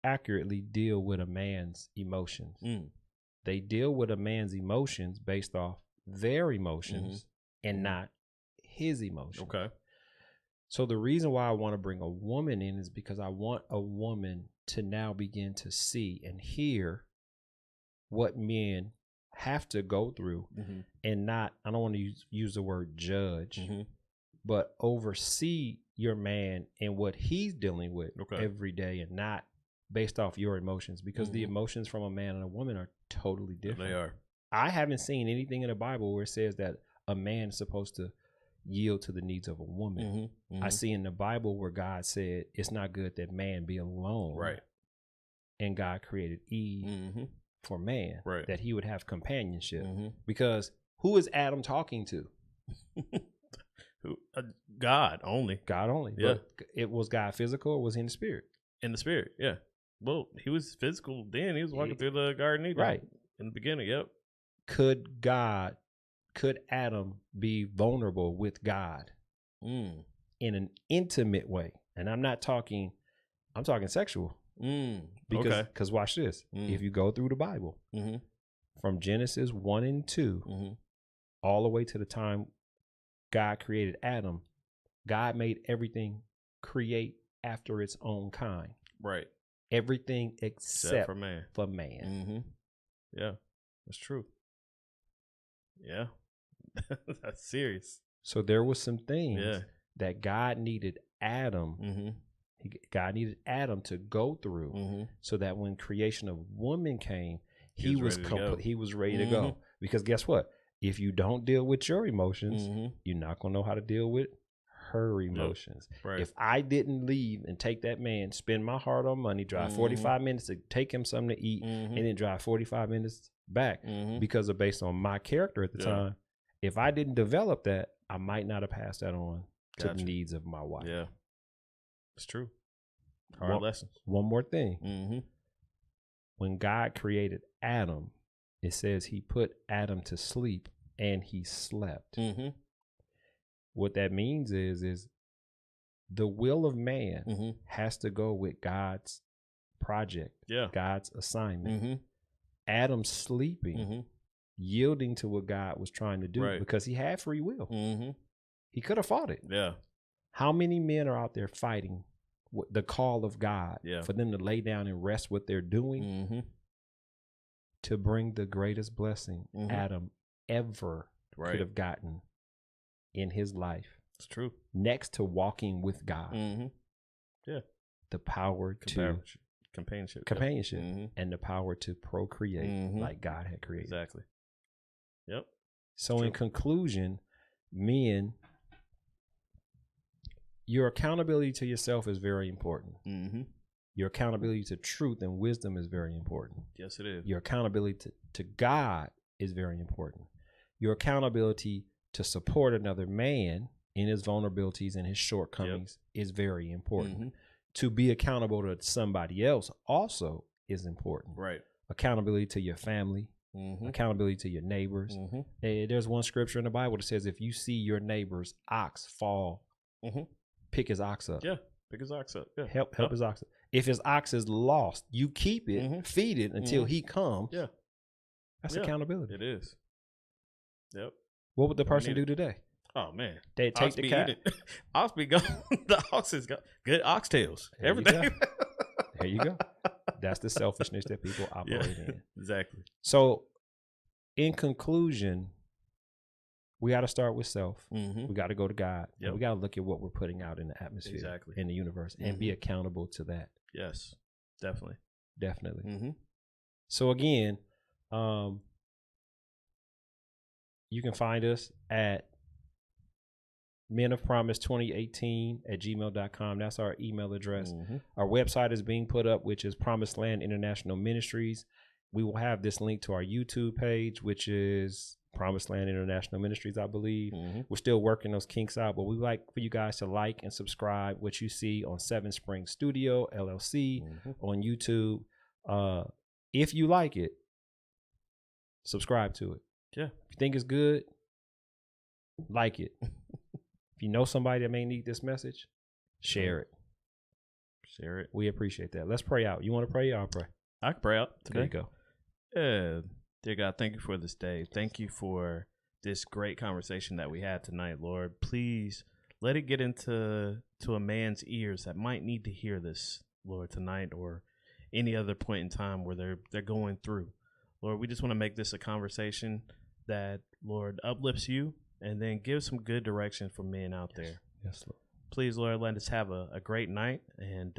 accurately deal with a man's emotions. They deal with a man's emotions based off their emotions and not his emotions. Okay. So the reason why I want to bring a woman in is because I want a woman to now begin to see and hear what men have to go through, and not, I don't want to use the word judge, but oversee your man and what he's dealing with every day, and not based off your emotions, because the emotions from a man and a woman are totally different. They are. I haven't seen anything in the Bible where it says that a man is supposed to yield to the needs of a woman. I see in the Bible where God said it's not good that man be alone. Right. And God created Eve for man, that he would have companionship. Because who is Adam talking to? God only. God only. Yeah. But it was God physical, or was he in the spirit? In the spirit, yeah. Well, he was physical then. He was walking through the Garden of Eden. Right. In the beginning, yep. Could Adam be vulnerable with God in an intimate way? And I'm talking sexual. Because watch this. If you go through the Bible, from Genesis 1 and 2, all the way to the time God created Adam, God made everything create after its own kind. Right. Everything except for man. Yeah, that's true. Yeah. That's serious. So there was some things that God needed Adam. God needed Adam to go through, so that when creation of woman came, he was ready to go. Because guess what? If you don't deal with your emotions, you're not gonna know how to deal with her emotions. Right. If I didn't leave and take that man, spend my hard-earned money, drive 45 minutes to take him something to eat, and then drive 45 minutes back, because of based on my character at the time, if I didn't develop that, I might not have passed that on to the needs of my wife. Yeah, it's true. Hard lessons. One more thing. When God created Adam, it says he put Adam to sleep and he slept. What that means is the will of man has to go with God's project, God's assignment. Adam sleeping, yielding to what God was trying to do, because he had free will. He could have fought it. Yeah. How many men are out there fighting the call of God for them to lay down and rest what they're doing to bring the greatest blessing Adam ever could have gotten in his life? It's true. Next to walking with God. Yeah. The power to companionship and the power to procreate like God had created. Exactly. Yep. So in conclusion, men, your accountability to yourself is very important. Your accountability to truth and wisdom is very important. Yes, it is. Your accountability to God is very important. Your accountability to support another man in his vulnerabilities and his shortcomings is very important. To be accountable to somebody else also is important. Right. Accountability to your family, accountability to your neighbors. There's one scripture in the Bible that says if you see your neighbor's ox fall, pick his ox up. Yeah, pick his ox up. Yeah. Help his ox up. If his ox is lost, you keep it, feed it until he comes. Yeah. That's accountability. It is. Yep. What would the person do today? Oh man, they take the cat. Ox be gone. The ox is gone. Good oxtails. Everything. There you go. That's the selfishness that people operate in. Exactly. So, in conclusion, we got to start with self. We got to go to God. We got to look at what we're putting out in the atmosphere, in the universe, and be accountable to that. Yes, definitely. So again, you can find us at menofpromise2018@gmail.com. That's our email address. Our website is being put up, which is Promised Land International Ministries. We will have this link to our YouTube page, which is Promised Land International Ministries, I believe. We're still working those kinks out, but we like for you guys to like and subscribe what you see on Seven Springs Studio, LLC, on YouTube. If you like it, subscribe to it. Yeah. If you think it's good, like it. If you know somebody that may need this message, share it. Share it. We appreciate that. Let's pray out. You want to pray? I'll pray. I can pray out today. There you go. Dear God, thank you for this day. Thank you for this great conversation that we had tonight, Lord. Please let it get into a man's ears that might need to hear this, Lord, tonight or any other point in time where they're going through. Lord, we just want to make this a conversation that, Lord, uplifts you and then gives some good direction for men out there. Yes, Lord. Please, Lord, let us have a great night, and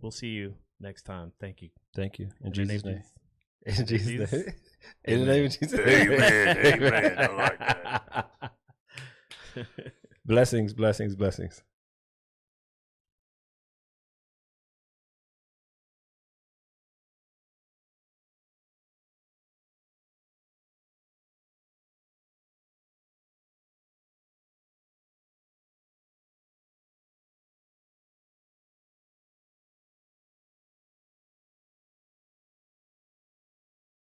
we'll see you next time. Thank you. Thank you. In Jesus' Jesus' name. name. In Jesus' name. In the name of Jesus. Amen. Amen. I like that. Blessings, blessings, blessings.